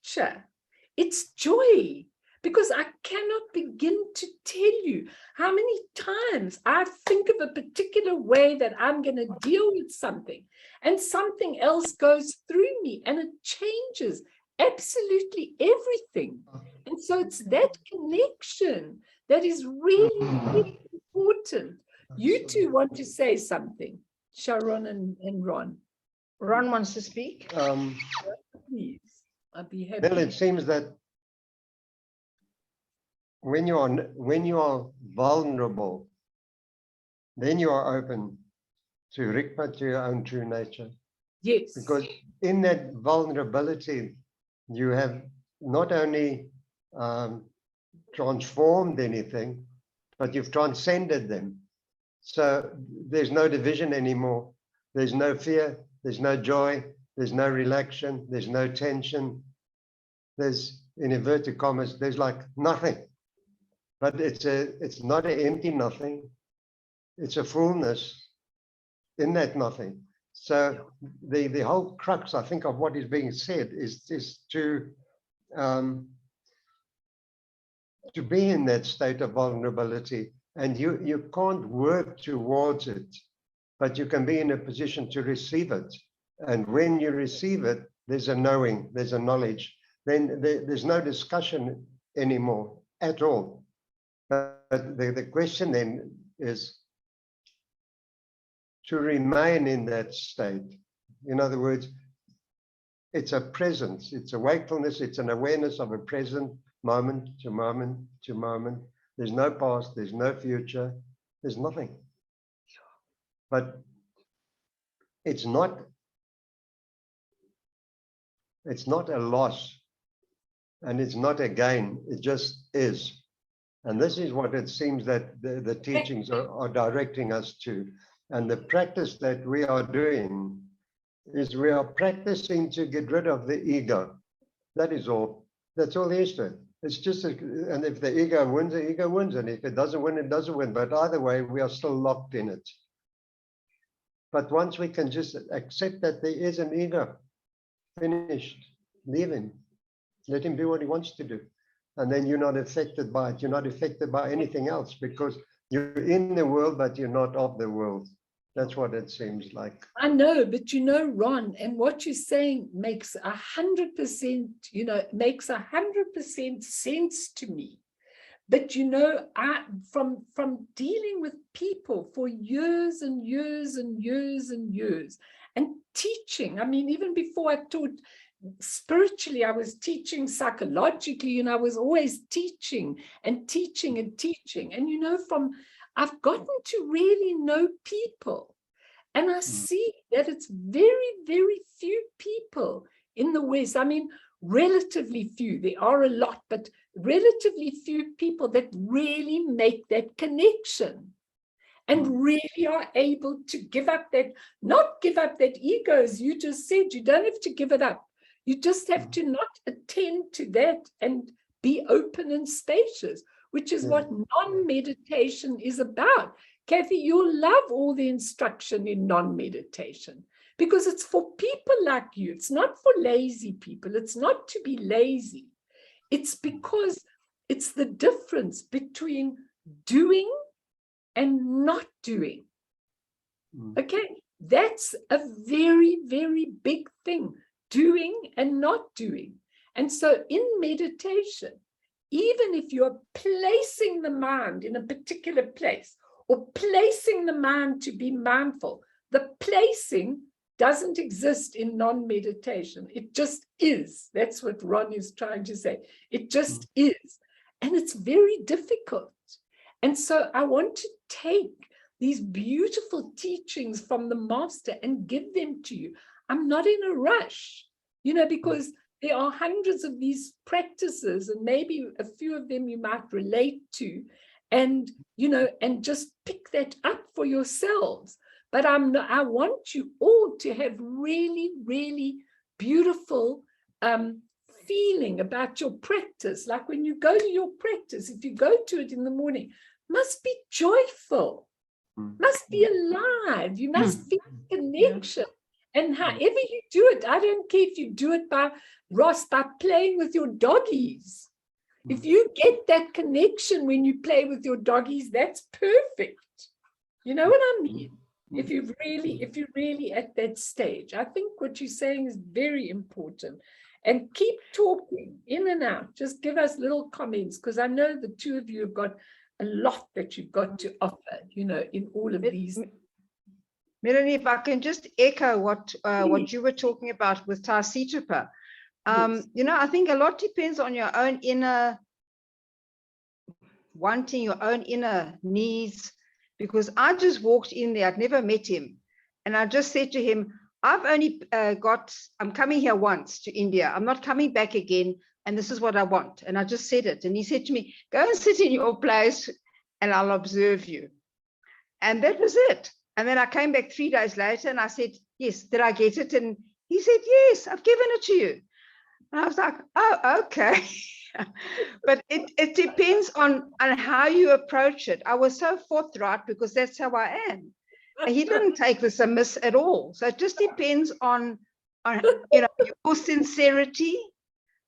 nature, it's joy. because I cannot begin to tell you how many times I think of a particular way that I'm going to deal with something, and something else goes through me and it changes absolutely everything. And so it's that connection that is really, really important. You two want to say something, Sharon and Ron. Ron wants to speak. Please, I'd be happy. Well, it seems that when you are vulnerable, then you are open to Rikpa, to your own true nature. Yes. Because in that vulnerability, you have not only transformed anything, but you've transcended them. So there's no division anymore. There's no fear. There's no joy. There's no relaxation. There's no tension. There's, in inverted commas, there's like nothing. But it's not an empty nothing. It's a fullness in that nothing. So the whole crux, I think, of what is being said is to be in that state of vulnerability. And you can't work towards it, but you can be in a position to receive it. And when you receive it, there's a knowing, there's a knowledge. Then there's no discussion anymore at all. But the question then is to remain in that state. In other words, it's a presence, it's a wakefulness, it's an awareness of a present moment to moment to moment. There's no past, there's no future, there's nothing. But it's not a loss and it's not a gain, it just is. And this is what it seems that the teachings are directing us to. And the practice that we are doing is we are practicing to get rid of the ego. That is all. That's all there is to it. It's just, and if the ego wins, the ego wins. And if it doesn't win, it doesn't win. But either way, we are still locked in it. But once we can just accept that there is an ego, finished, leave him. Let him do what he wants to do. And then you're not affected by it. You're not affected by anything else because you're in the world, but you're not of the world. That's what it seems like. I know, but you know, Ron, and what you're saying makes 100%, makes 100% sense to me. But you know, from dealing with people for years and years and years and years, and teaching, I mean, even before I taught spiritually, I was teaching psychologically, and I was always teaching and teaching and teaching. And I've gotten to really know people, and I see that it's very, very few people in the West. I mean, relatively few. There are a lot, but relatively few people that really make that connection and really are able to not give up that ego, as you just said. You don't have to give it up. You just have to not attend to that and be open and spacious, which is what non-meditation is about. Kathy, you'll love all the instruction in non-meditation because it's for people like you. It's not for lazy people. It's not to be lazy. It's because it's the difference between doing and not doing. Okay, that's a very, very big thing. Doing and not doing. And so in meditation, even if you're placing the mind in a particular place or placing the mind to be mindful, the placing doesn't exist in non-meditation. It just is. That's what Ron is trying to say. It just is. And it's very difficult. And so I want to take these beautiful teachings from the master and give them to you. I'm not in a rush, because there are hundreds of these practices, and maybe a few of them you might relate to, and just pick that up for yourselves. But I want you all to have really, really beautiful feeling about your practice. Like when you go to your practice, if you go to it in the morning, must be joyful, must be alive. You must feel connection. And however you do it, I don't care if you do it by playing with your doggies. If you get that connection when you play with your doggies, that's perfect. You know what I mean? If you're really at that stage, I think what you're saying is very important. And keep talking in and out. Just give us little comments, because I know the two of you have got a lot that you've got to offer, you know, in all of these. Melanie, if I can just echo what you were talking about with Taisitapa. Yes. You know, I think a lot depends on your own inner wanting, your own inner needs, because I just walked in there, I'd never met him. And I just said to him, I've only I'm coming here once to India. I'm not coming back again. And this is what I want. And I just said it. And he said to me, go and sit in your place and I'll observe you. And that was it. And then I came back 3 days later and I said, yes, did I get it? And he said, yes, I've given it to you. And I was like, oh, okay. But it depends on how you approach it. I was so forthright because that's how I am. He didn't take this amiss at all. So it just depends on you know, your sincerity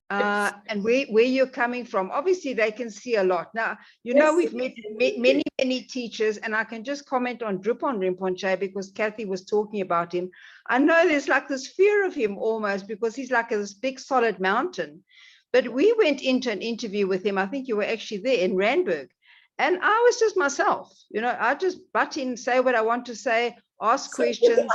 and where you're coming from. Obviously, they can see a lot. Now, you know, we've met many teachers, and I can just comment on Drupon Rinpoche because Kathy was talking about him. I know there's like this fear of him almost because he's like this big solid mountain. But we went into an interview with him. I think you were actually there in Randburg. And I was just myself, you know, I just butt in, say what I want to say, ask questions.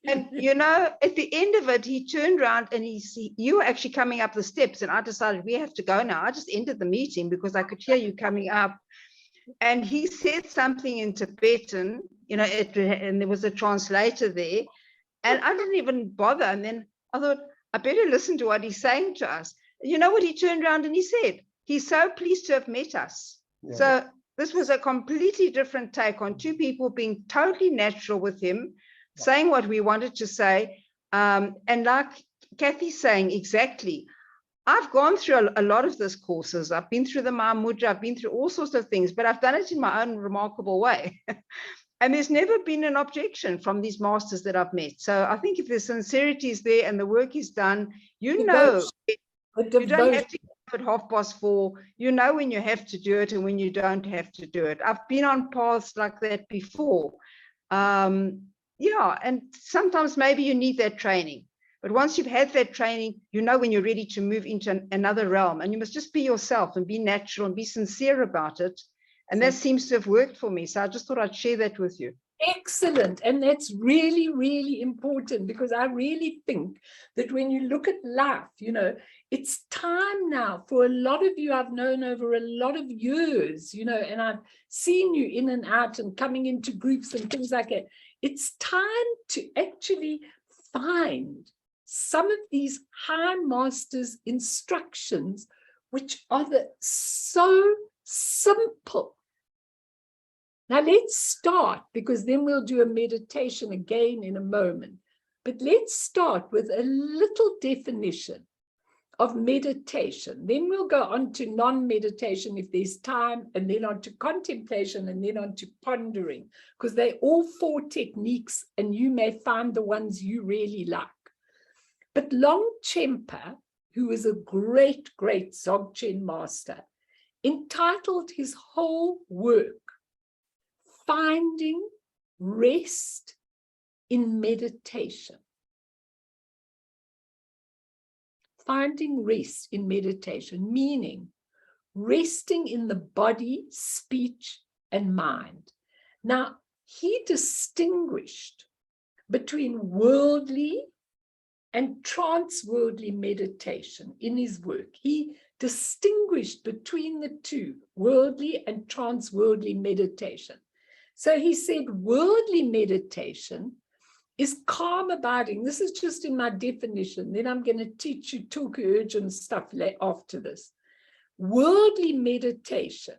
And, you know, at the end of it, he turned around and you were actually coming up the steps. And I decided we have to go now. I just ended the meeting because I could hear you coming up. And he said something in Tibetan, you know, and there was a translator there. And I didn't even bother. And then I thought, I better listen to what he's saying to us. You know what he turned around and he said? He's so pleased to have met us. Yeah. So this was a completely different take on two people being totally natural with him, saying what we wanted to say. And like Kathy's saying, exactly, I've gone through a lot of these courses. I've been through the Mahamudra, I've been through all sorts of things, but I've done it in my own remarkable way. And there's never been an objection from these masters that I've met. So I think if the sincerity is there and the work is done, you know, you don't have to at 4:30, you know when you have to do it and when you don't have to do it. I've been on paths like that before. Yeah, and sometimes maybe you need that training. But once you've had that training, you know when you're ready to move into another realm. And you must just be yourself and be natural and be sincere about it. And that seems to have worked for me. So I just thought I'd share that with you. Excellent. And that's really, really important, because I really think that when you look at life, you know, it's time now for a lot of you I've known over a lot of years, you know, and I've seen you in and out and coming into groups and things like that. It's time to actually find some of these high masters' instructions, which are so simple. Now let's start, because then we'll do a meditation again in a moment. But let's start with a little definition of meditation. Then we'll go on to non-meditation if there's time, and then on to contemplation, and then on to pondering, because they're all 4 techniques, and you may find the ones you really like. But Longchenpa, who is a great, great Dzogchen master, entitled his whole work, Finding Rest in Meditation. Finding rest in meditation, meaning resting in the body, speech, and mind. Now, he distinguished between worldly and trans-worldly meditation in his work. He distinguished between the two, worldly and trans-worldly meditation. So he said worldly meditation is calm abiding. This is just in my definition. Then I'm going to teach you Tulku Urgent stuff after this. Worldly meditation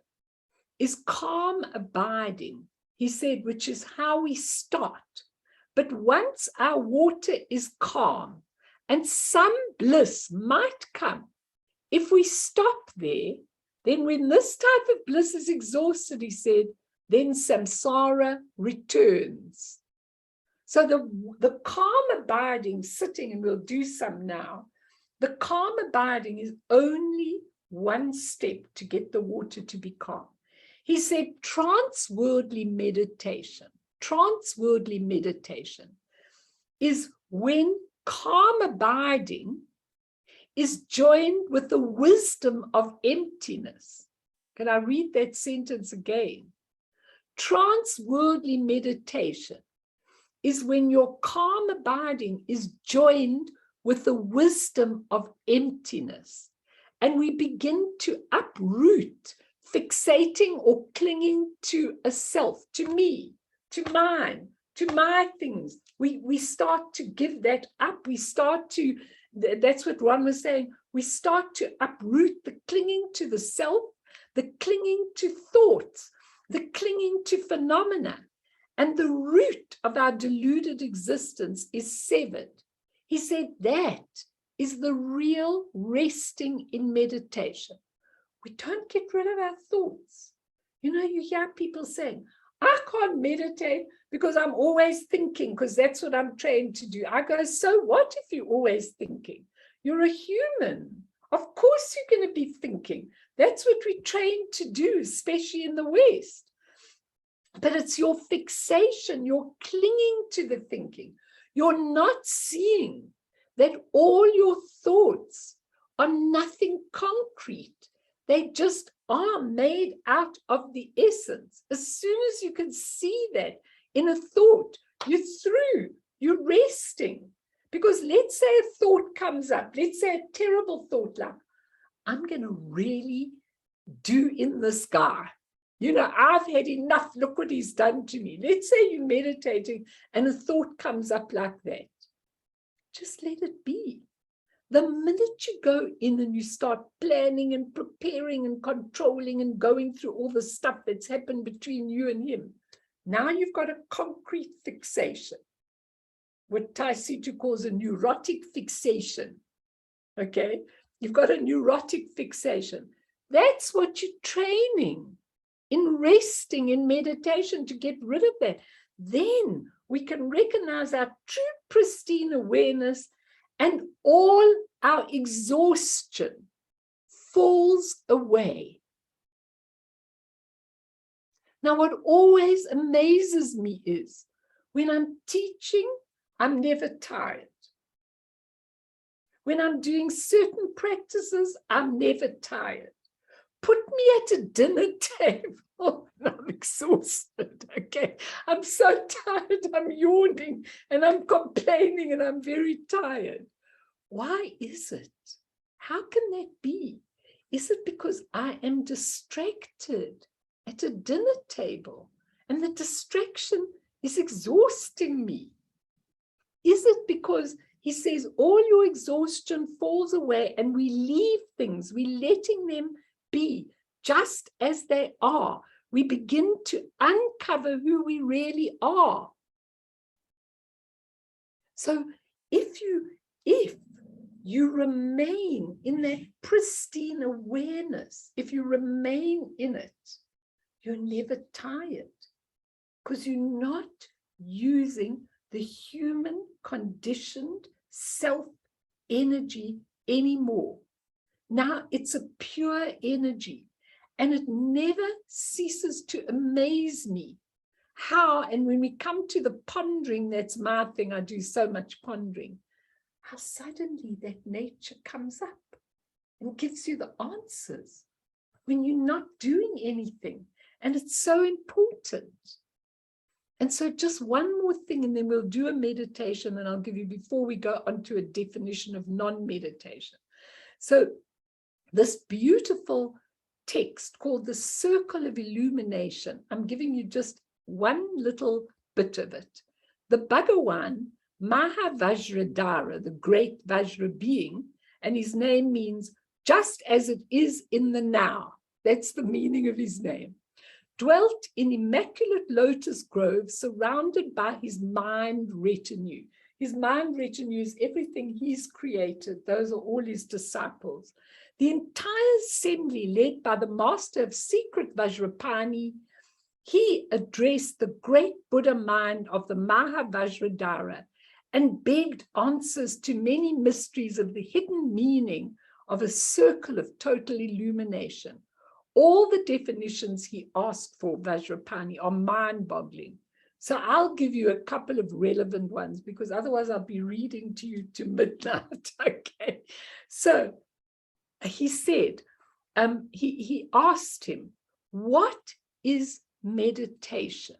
is calm abiding, he said, which is how we start. But once our water is calm, and some bliss might come, if we stop there, then when this type of bliss is exhausted, he said, then samsara returns. So the calm abiding, sitting, and we'll do some now, the calm abiding is only one step to get the water to be calm. He said trans-worldly meditation is when calm abiding is joined with the wisdom of emptiness. Can I read that sentence again? Trans-worldly meditation is when your calm abiding is joined with the wisdom of emptiness. And we begin to uproot fixating or clinging to a self, to me, to mine, to my things. We start to give that up. We start to, that's what Ron was saying, we start to uproot the clinging to the self, the clinging to thoughts, the clinging to phenomena. And the root of our deluded existence is severed. He said that is the real resting in meditation. We don't get rid of our thoughts. You know, you hear people saying, I can't meditate because I'm always thinking, because that's what I'm trained to do. I go, so what if you're always thinking? You're a human. Of course you're going to be thinking. That's what we're trained to do, especially in the West. But it's your fixation, you're clinging to the thinking. You're not seeing that all your thoughts are nothing concrete. They just are made out of the essence. As soon as you can see that in a thought, you're through, you're resting. Because let's say a thought comes up, let's say a terrible thought like, I'm going to really do in this guy. You know, I've had enough, look what he's done to me. Let's say you're meditating and a thought comes up like that. Just let it be. The minute you go in and you start planning and preparing and controlling and going through all the stuff that's happened between you and him, now you've got a concrete fixation. What Taisitu calls a neurotic fixation. Okay? You've got a neurotic fixation. That's what you're training in resting, in meditation, to get rid of that. Then we can recognize our true pristine awareness, and all our exhaustion falls away. Now, what always amazes me is when I'm teaching, I'm never tired. When I'm doing certain practices, I'm never tired. Put me at a dinner table and I'm exhausted, okay? I'm so tired, I'm yawning and I'm complaining and I'm very tired. Why is it? How can that be? Is it because I am distracted at a dinner table and the distraction is exhausting me? Is it because he says all your exhaustion falls away and we leave things, we're letting them be just as they are? We begin to uncover who we really are. So if you remain in that pristine awareness, if you remain in it, you're never tired because you're not using the human conditioned self energy anymore. Now it's a pure energy, and it never ceases to amaze me how, and when we come to the pondering, that's my thing, I do so much pondering, how suddenly that nature comes up and gives you the answers when you're not doing anything. And it's so important. And so just one more thing, and then we'll do a meditation, and I'll give you, before we go on to a definition of non-meditation. So this beautiful text called the Circle of Illumination, I'm giving you just one little bit of it. The Bhagawan, Mahavajradhara, the great Vajra being, and his name means just as it is in the now. That's the meaning of his name. Dwelt in immaculate lotus grove, surrounded by his mind retinue. His mind retinue is everything he's created. Those are all his disciples. The entire assembly, led by the master of secret Vajrapani, he addressed the great Buddha mind of the Mahavajradhara and begged answers to many mysteries of the hidden meaning of a circle of total illumination. All the definitions he asked for, Vajrapani, are mind-boggling. So I'll give you a couple of relevant ones, because otherwise I'll be reading to you to midnight. Okay. So he said, he asked him, what is meditation?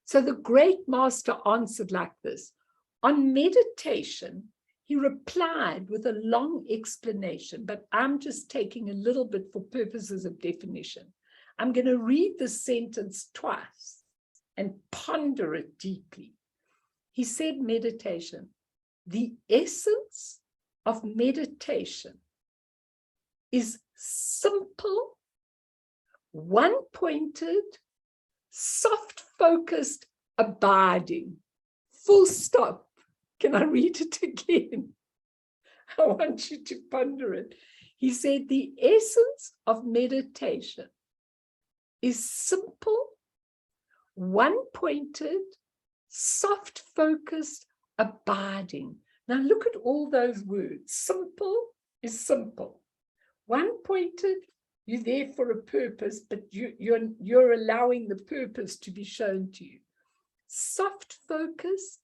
So the great master answered like this. On meditation, he replied with a long explanation, but I'm just taking a little bit for purposes of definition. I'm going to read the sentence twice and ponder it deeply. He said meditation, the essence of meditation is simple, one-pointed, soft-focused abiding. Full stop. Can I read it again? I want you to ponder it. He said the essence of meditation is simple, one-pointed, soft-focused abiding. Now look at all those words. Simple is simple. One-pointed, you're there for a purpose, but you're allowing the purpose to be shown to you. Soft-focused,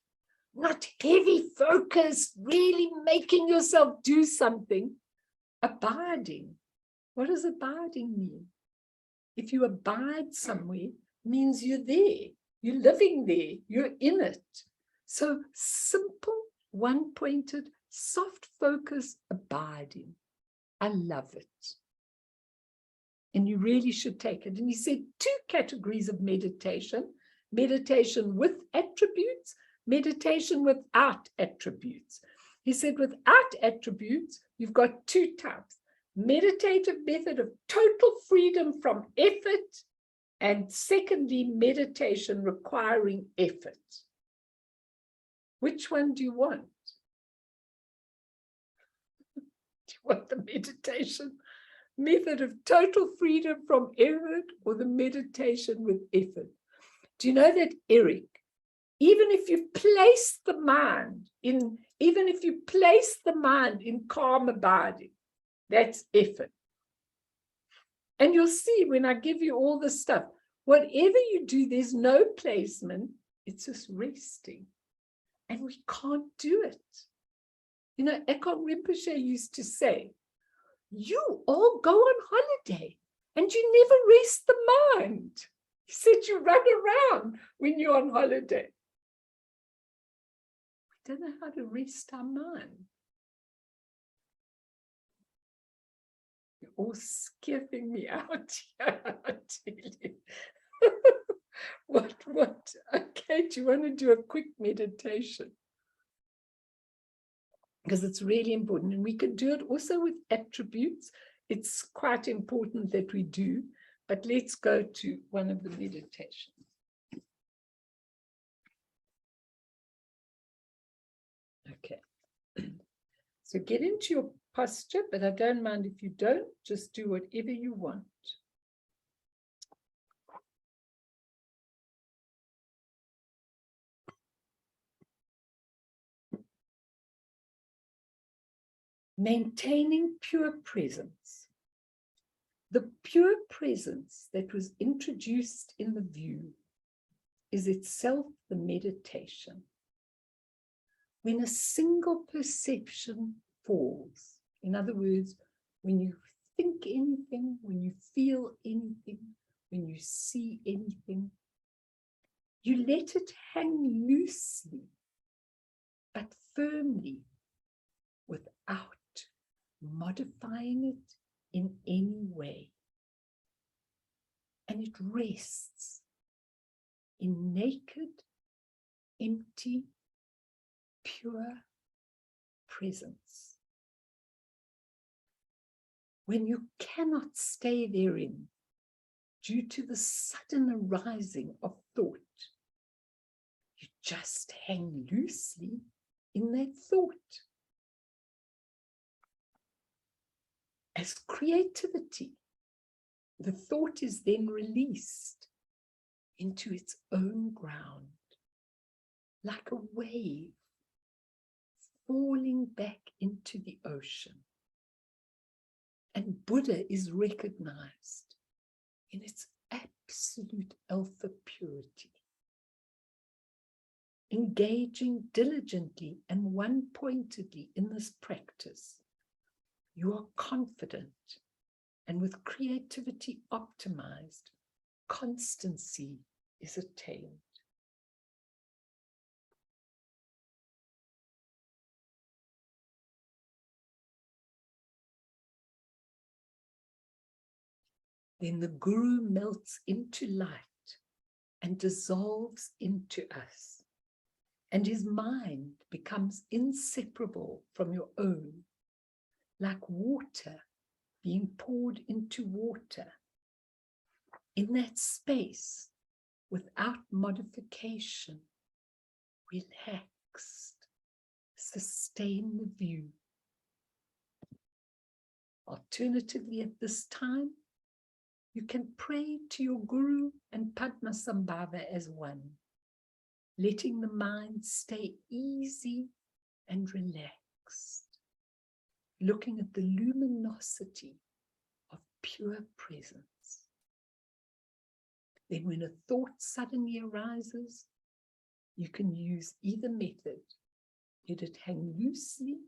not heavy focus, really making yourself do something. Abiding. What does abiding mean? If you abide somewhere, means you're there, you're living there, you're in it. So simple, one-pointed, soft focus, abiding. I love it. And you really should take it. And he said 2 categories of meditation: meditation with attributes, meditation without attributes. He said without attributes, you've got 2 types. Meditative method of total freedom from effort, and secondly, meditation requiring effort. Which one do you want? Do you want the meditation method of total freedom from effort, or the meditation with effort? Do you know that, Eric, even if you place the mind in calm abiding, that's effort. And you'll see when I give you all this stuff, whatever you do, there's no placement, it's just resting. And we can't do it. You know, Eckhart Rinpoche used to say, you all go on holiday and you never rest the mind. He said you run around when you're on holiday. We don't know how to rest our mind. You're all skipping me out here, I tell you. What? Okay, do you want to do a quick meditation? Because it's really important, and we can do it also with attributes. It's quite important that we do, but let's go to one of the meditations. Okay, so get into your posture, but I don't mind if you don't, just do whatever you want. Maintaining pure presence. The pure presence that was introduced in the view is itself the meditation. When a single perception falls, in other words, when you think anything, when you feel anything, when you see anything, you let it hang loosely, but firmly, without modifying it in any way. And it rests in naked, empty, pure presence. When you cannot stay therein due to the sudden arising of thought, you just hang loosely in that thought. As creativity, the thought is then released into its own ground, like a wave falling back into the ocean. And Buddha is recognized in its absolute alpha purity. Engaging diligently and one-pointedly in this practice, you are confident, and with creativity optimized, constancy is attained. Then the Guru melts into light and dissolves into us, and his mind becomes inseparable from your own, like water being poured into water. In that space, without modification, relaxed, sustain the view. Alternatively, at this time, you can pray to your Guru and Padmasambhava as one, letting the mind stay easy and relaxed, looking at the luminosity of pure presence. Then when a thought suddenly arises, you can use either method. Let it hang loosely,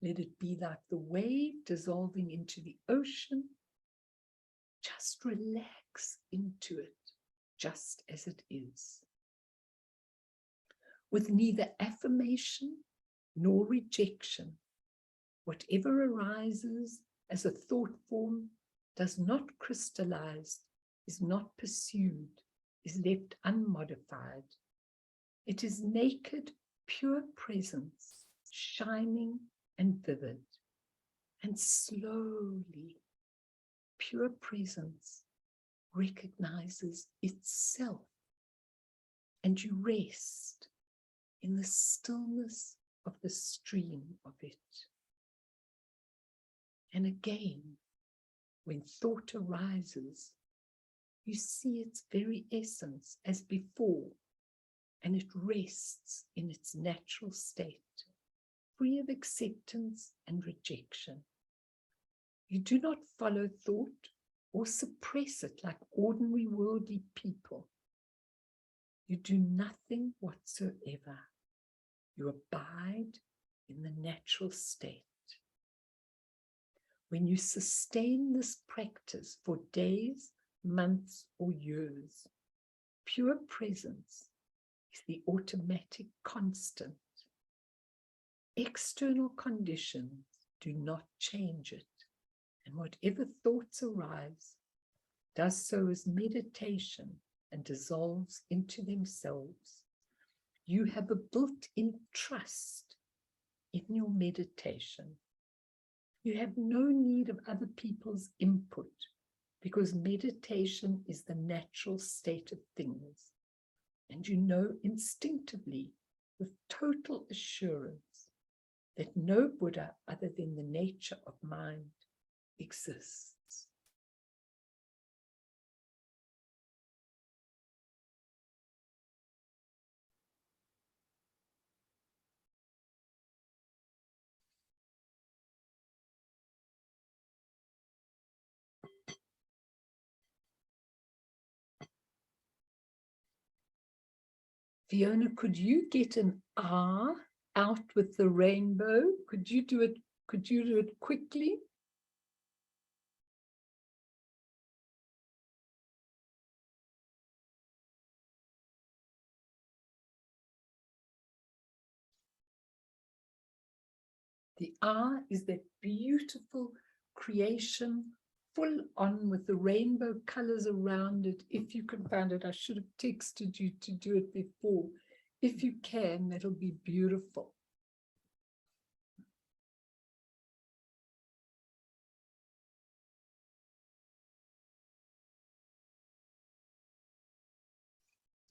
let it be like the wave dissolving into the ocean. Just relax into it, just as it is. With neither affirmation nor rejection, whatever arises as a thought form does not crystallize, is not pursued, is left unmodified. It is naked, pure presence, shining and vivid, and slowly, pure presence recognizes itself, and you rest in the stillness of the stream of it. And again, when thought arises, you see its very essence as before, and it rests in its natural state, free of acceptance and rejection. You do not follow thought or suppress it like ordinary worldly people. You do nothing whatsoever. You abide in the natural state. When you sustain this practice for days, months, or years, pure presence is the automatic constant. External conditions do not change it. And whatever thoughts arise, does so as meditation and dissolves into themselves. You have a built-in trust in your meditation. You have no need of other people's input because meditation is the natural state of things. And you know instinctively with total assurance that no Buddha other than the nature of mind exists. Fiona, could you get an R out with the rainbow? Could you do it? Could you do it quickly? The R is that beautiful creation, full on with the rainbow colors around it. If you can find it, I should have texted you to do it before. If you can, that'll be beautiful.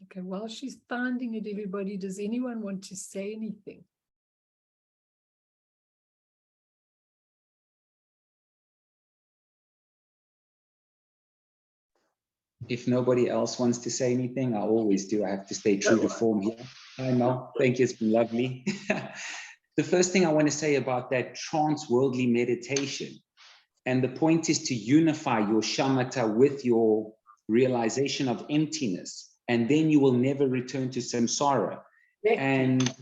Okay, while she's finding it, everybody, does anyone want to say anything? If nobody else wants to say anything, I always do. I have to stay true to form here. Hi, Mel. Thank you. It's been lovely. The first thing I want to say about that trance-worldly meditation And the point is to unify your shamatha with your realization of emptiness. And then you will never return to samsara. And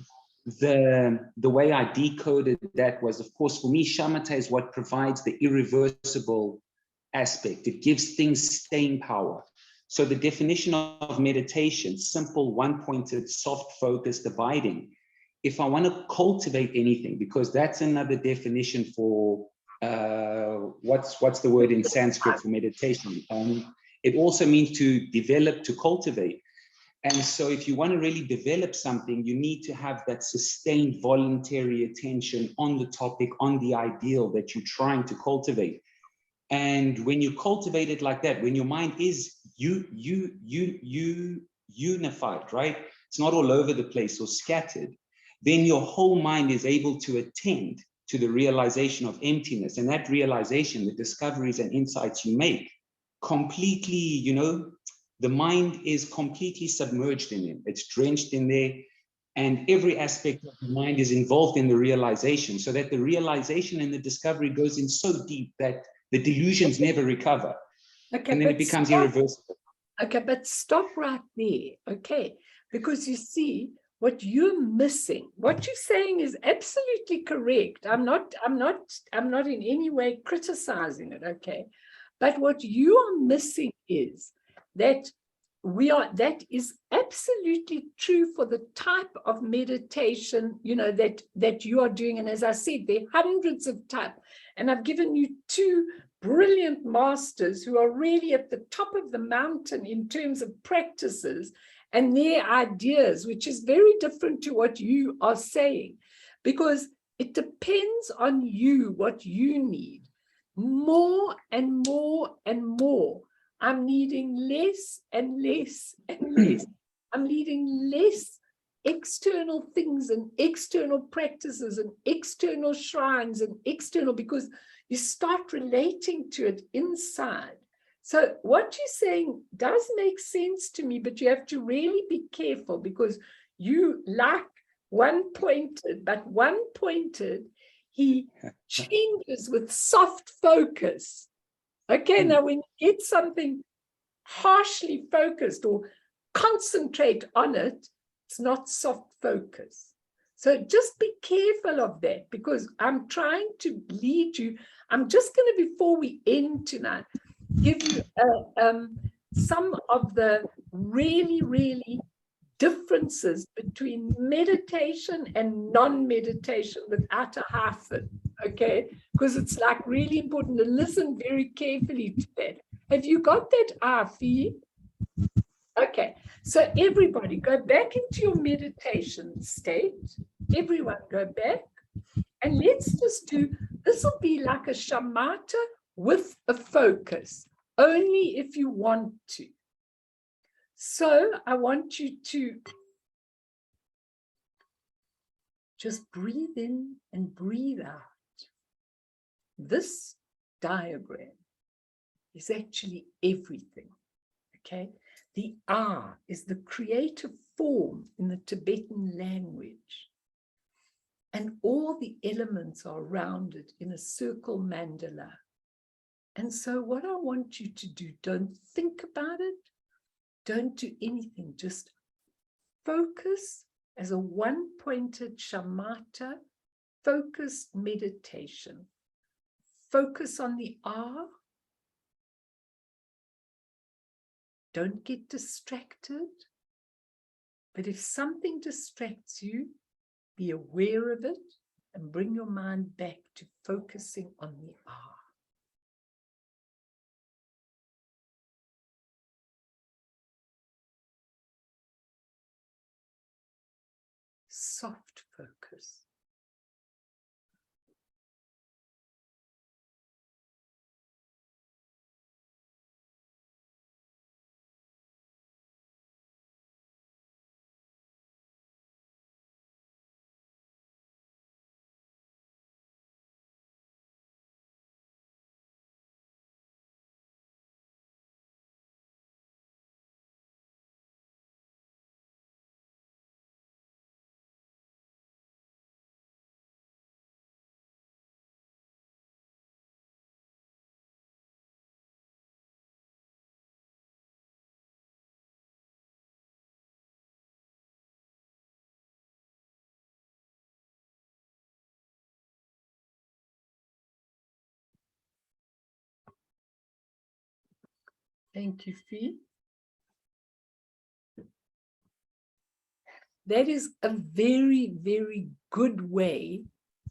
the way I decoded that was, of course, for me, shamatha is what provides the irreversible aspect. It gives things staying power. So the definition of meditation, simple, one-pointed, soft, focused, abiding. If I want to cultivate anything, because that's another definition for what's the word in Sanskrit for meditation? It also means to develop, to cultivate. And so if you want to really develop something, you need to have that sustained voluntary attention on the topic, on the ideal that you're trying to cultivate. And when you cultivate it like that, when your mind is unified, right? It's not all over the place or scattered, then your whole mind is able to attend to the realization of emptiness. And that realization, the discoveries and insights you make, completely, you know, the mind is completely submerged in it. It's drenched in there. And every aspect of the mind is involved in the realization, so that the realization and the discovery goes in so deep that the delusions never recover. Okay, and then it becomes irreversible. Okay, but stop right there, okay? Because you see, what you're missing, what you're saying is absolutely correct. I'm not in any way criticizing it, okay? But what you are missing is that that is absolutely true for the type of meditation, you know, that you are doing. And as I said, there are hundreds of types. And I've given you two brilliant masters who are really at the top of the mountain in terms of practices and their ideas, which is very different to what you are saying, because it depends on you, what you need. More and more and more. I'm needing less and less and less. I'm needing less external things and external practices and external shrines and external, because you start relating to it inside. So what you're saying does make sense to me, but you have to really be careful, because you like one-pointed, but one-pointed, he changes with soft focus. Okay, now when you get something harshly focused or concentrate on it, it's not soft focus. So just be careful of that, because I'm trying to lead you. I'm just going to, before we end tonight, give you some of the really, really differences between meditation and non-meditation without a hyphen, okay? Because it's like really important to listen very carefully to that. Have you got that, Afi? Okay, so everybody go back into your meditation state. Everyone go back. And let's just do, this will be like a shamatha with a focus, only if you want to. So I want you to just breathe in and breathe out. This diagram is actually everything, okay? The R is the creative form in the Tibetan language. And all the elements are rounded in a circle mandala. And so what I want you to do, don't think about it. Don't do anything. Just focus as a one-pointed shamatha, focused meditation. Focus on the R. Don't get distracted. But if something distracts you, be aware of it and bring your mind back to focusing on the R. Soft focus. Thank you, Fee. That is a very, very good way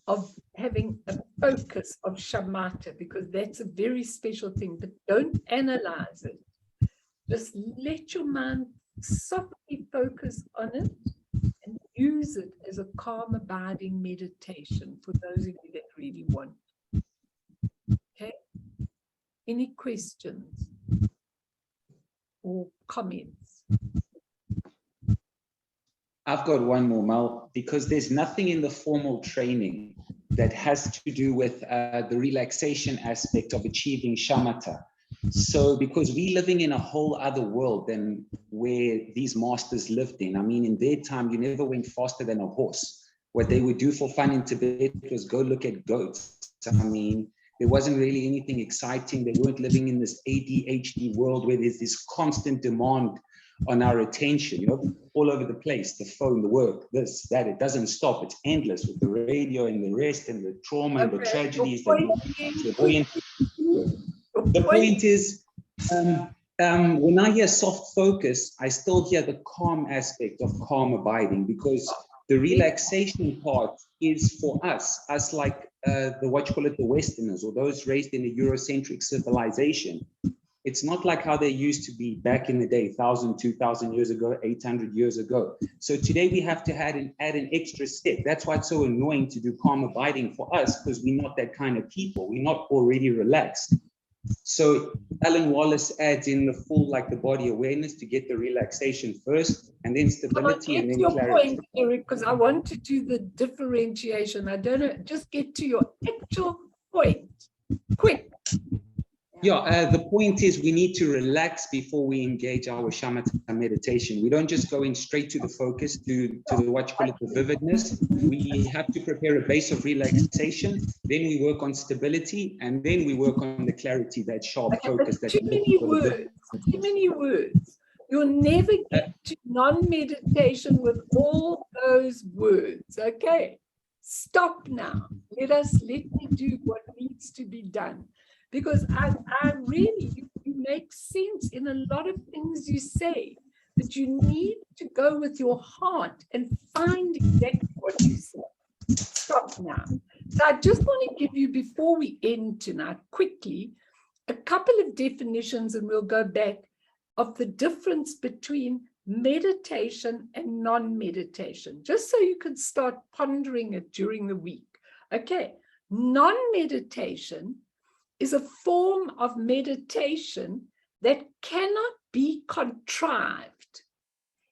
of having a focus of shamatha, because that's a very special thing, but don't analyze it. Just let your mind softly focus on it and use it as a calm, abiding meditation for those of you that really want. Okay? Any questions or comments? I've got one more, Mel, because there's nothing in the formal training that has to do with the relaxation aspect of achieving shamatha. So because we're living in a whole other world than where these masters lived in. I mean, in their time, you never went faster than a horse. What they would do for fun in Tibet was go look at goats. I mean, there wasn't really anything exciting. They weren't living in this ADHD world where there's this constant demand on our attention, you know, all over the place, the phone, the work, this, that, it doesn't stop. It's endless with the radio and the rest and the trauma and the tragedies. The point is, when I hear soft focus, I still hear the calm aspect of calm abiding, because the relaxation part is for us like what you call it, the Westerners, or those raised in a Eurocentric civilization. It's not like how they used to be back in the day, 1,000, 2,000 years ago, 800 years ago. So today we have to add an extra step. That's why it's so annoying to do calm abiding for us, because we're not that kind of people. We're not already relaxed. So Alan Wallace adds in the full, like the body awareness, to get the relaxation first, and then stability, and then your clarity. point, Eric, because I want to do the differentiation. I don't know, just get to your actual point, quick. Yeah, the point is we need to relax before we engage our shamatha meditation. We don't just go in straight to the focus, to the what you call it, the vividness. We have to prepare a base of relaxation, then we work on stability, and then we work on the clarity, that sharp focus. Too many words. You'll never get to non-meditation with all those words, okay? Stop now. Let me do what needs to be done. Because I really, you make sense in a lot of things you say, but you need to go with your heart and find exactly what you say. Stop now. So I just want to give you, before we end tonight, quickly, a couple of definitions, and we'll go back, of the difference between meditation and non-meditation, just so you can start pondering it during the week. Okay, non-meditation is a form of meditation that cannot be contrived.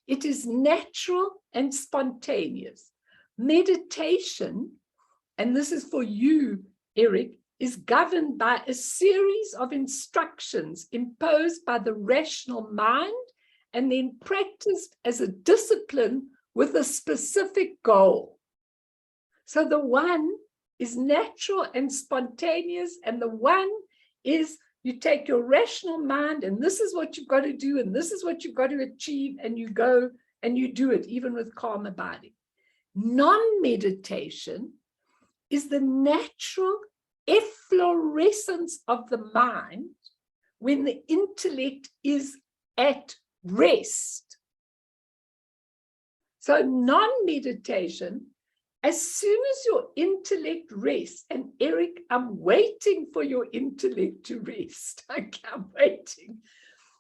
It is natural and spontaneous. Meditation, and this is for you, Eric, is governed by a series of instructions imposed by the rational mind and then practiced as a discipline with a specific goal. So the one is natural and spontaneous, and the one is you take your rational mind, and this is what you've got to do, and this is what you've got to achieve, and you go and you do it, even with calm abiding. Non-meditation is the natural efflorescence of the mind when the intellect is at rest. So non-meditation, as soon as your intellect rests, and Eric, I'm waiting for your intellect to rest. I'm waiting.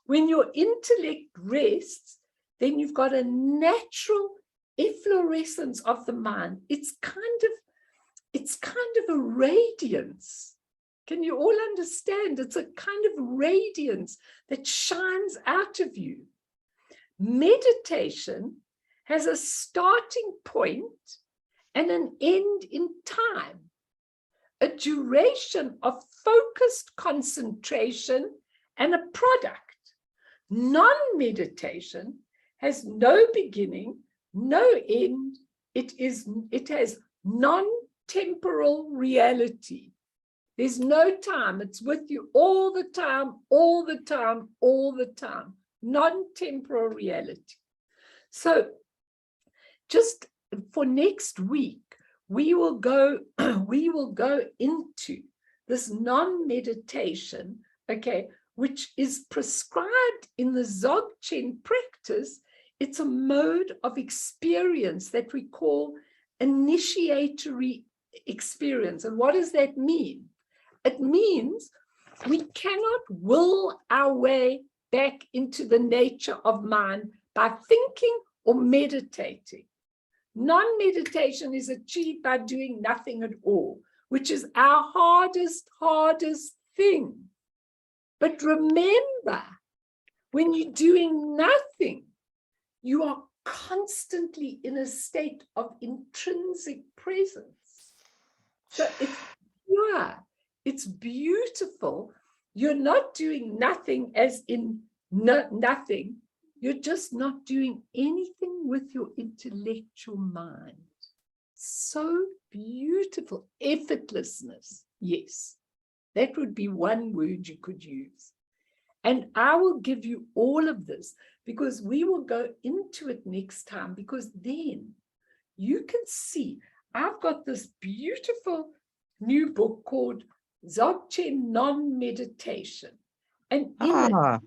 When your intellect rests, then you've got a natural efflorescence of the mind. It's kind of a radiance. Can you all understand? It's a kind of radiance that shines out of you. Meditation has a starting point and an end in time, a duration of focused concentration and a product. Non-meditation has no beginning, no end. It has non-temporal reality. There's no time. It's with you all the time, all the time, all the time. Non-temporal reality. So just for next week, we will go into this non-meditation, okay, which is prescribed in the Dzogchen practice. It's a mode of experience that we call initiatory experience. And what does that mean? It means we cannot will our way back into the nature of mind by thinking or meditating. Non-meditation is achieved by doing nothing at all, which is our hardest thing. But remember, when you're doing nothing, you are constantly in a state of intrinsic presence. So it's pure, it's beautiful. You're not doing nothing as in nothing. You're just not doing anything with your intellectual mind. So beautiful. Effortlessness. Yes, that would be one word you could use. And I will give you all of this because we will go into it next time, because then you can see I've got this beautiful new book called Dzogchen Non-Meditation. And in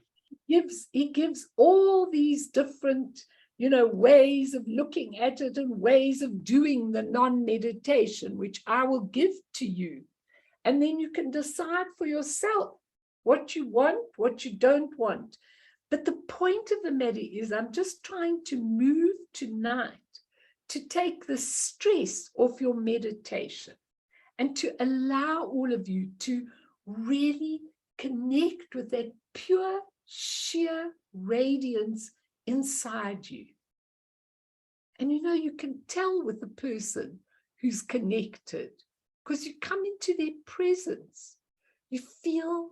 it, he gives all these different, ways of looking at it and ways of doing the non-meditation, which I will give to you. And then you can decide for yourself what you want, what you don't want. But the point of the matter is, I'm just trying to move tonight to take the stress off your meditation and to allow all of you to really connect with that pure, sheer radiance inside you. And you can tell with the person who's connected, because you come into their presence. You feel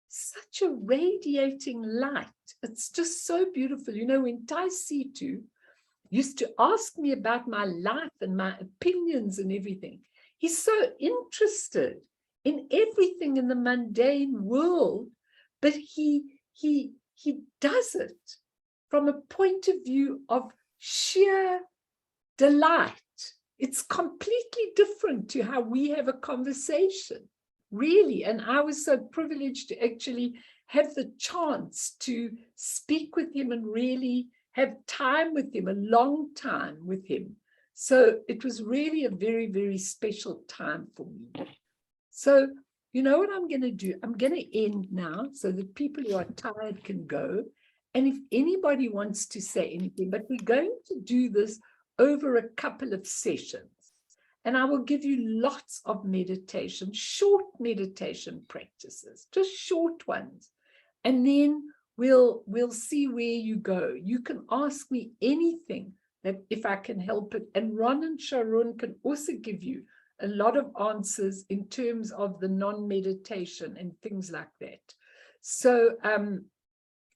such a radiating light. It's just so beautiful. When Tai Situ used to ask me about my life and my opinions and everything, he's so interested in everything in the mundane world, but he does it from a point of view of sheer delight. It's completely different to how we have a conversation, really. And I was so privileged to actually have the chance to speak with him and really have time with him, a long time with him. So it was really a very, very special time for me. So you know what I'm going to do? I'm going to end now so that people who are tired can go. And if anybody wants to say anything, but we're going to do this over a couple of sessions. And I will give you lots of meditation, short meditation practices, just short ones. And then we'll see where you go. You can ask me anything that if I can help it. And Ron and Sharon can also give you a lot of answers in terms of the non-meditation and things like that. So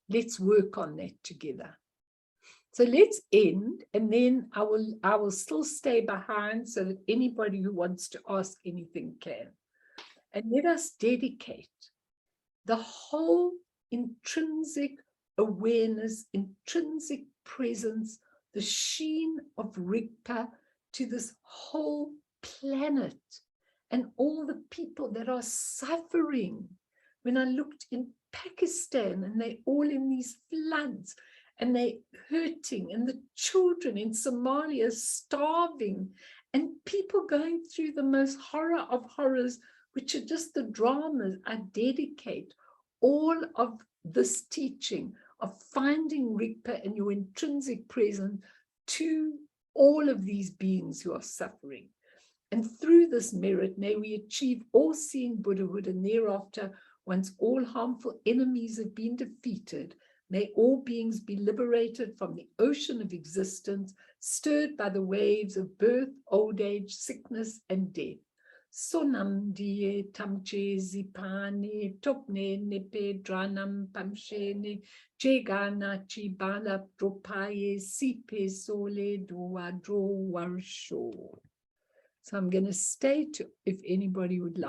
let's work on that together. So let's end, and then I will still stay behind so that anybody who wants to ask anything can. And let us dedicate the whole intrinsic awareness, intrinsic presence, the sheen of Rigpa to this whole planet and all the people that are suffering. When I looked in Pakistan and they're all in these floods and they're hurting, and the children in Somalia starving, and people going through the most horror of horrors, which are just the dramas. I dedicate all of this teaching of finding Rigpa and your intrinsic presence to all of these beings who are suffering. And through this merit, may we achieve all-seeing Buddhahood, and thereafter, once all harmful enemies have been defeated, may all beings be liberated from the ocean of existence, stirred by the waves of birth, old age, sickness, and death. Sonam die tamche zipane topne nepe dranam pamshene jegana chibala propaye sipe sole doa dro warsho. So I'm going to stay to if anybody would like.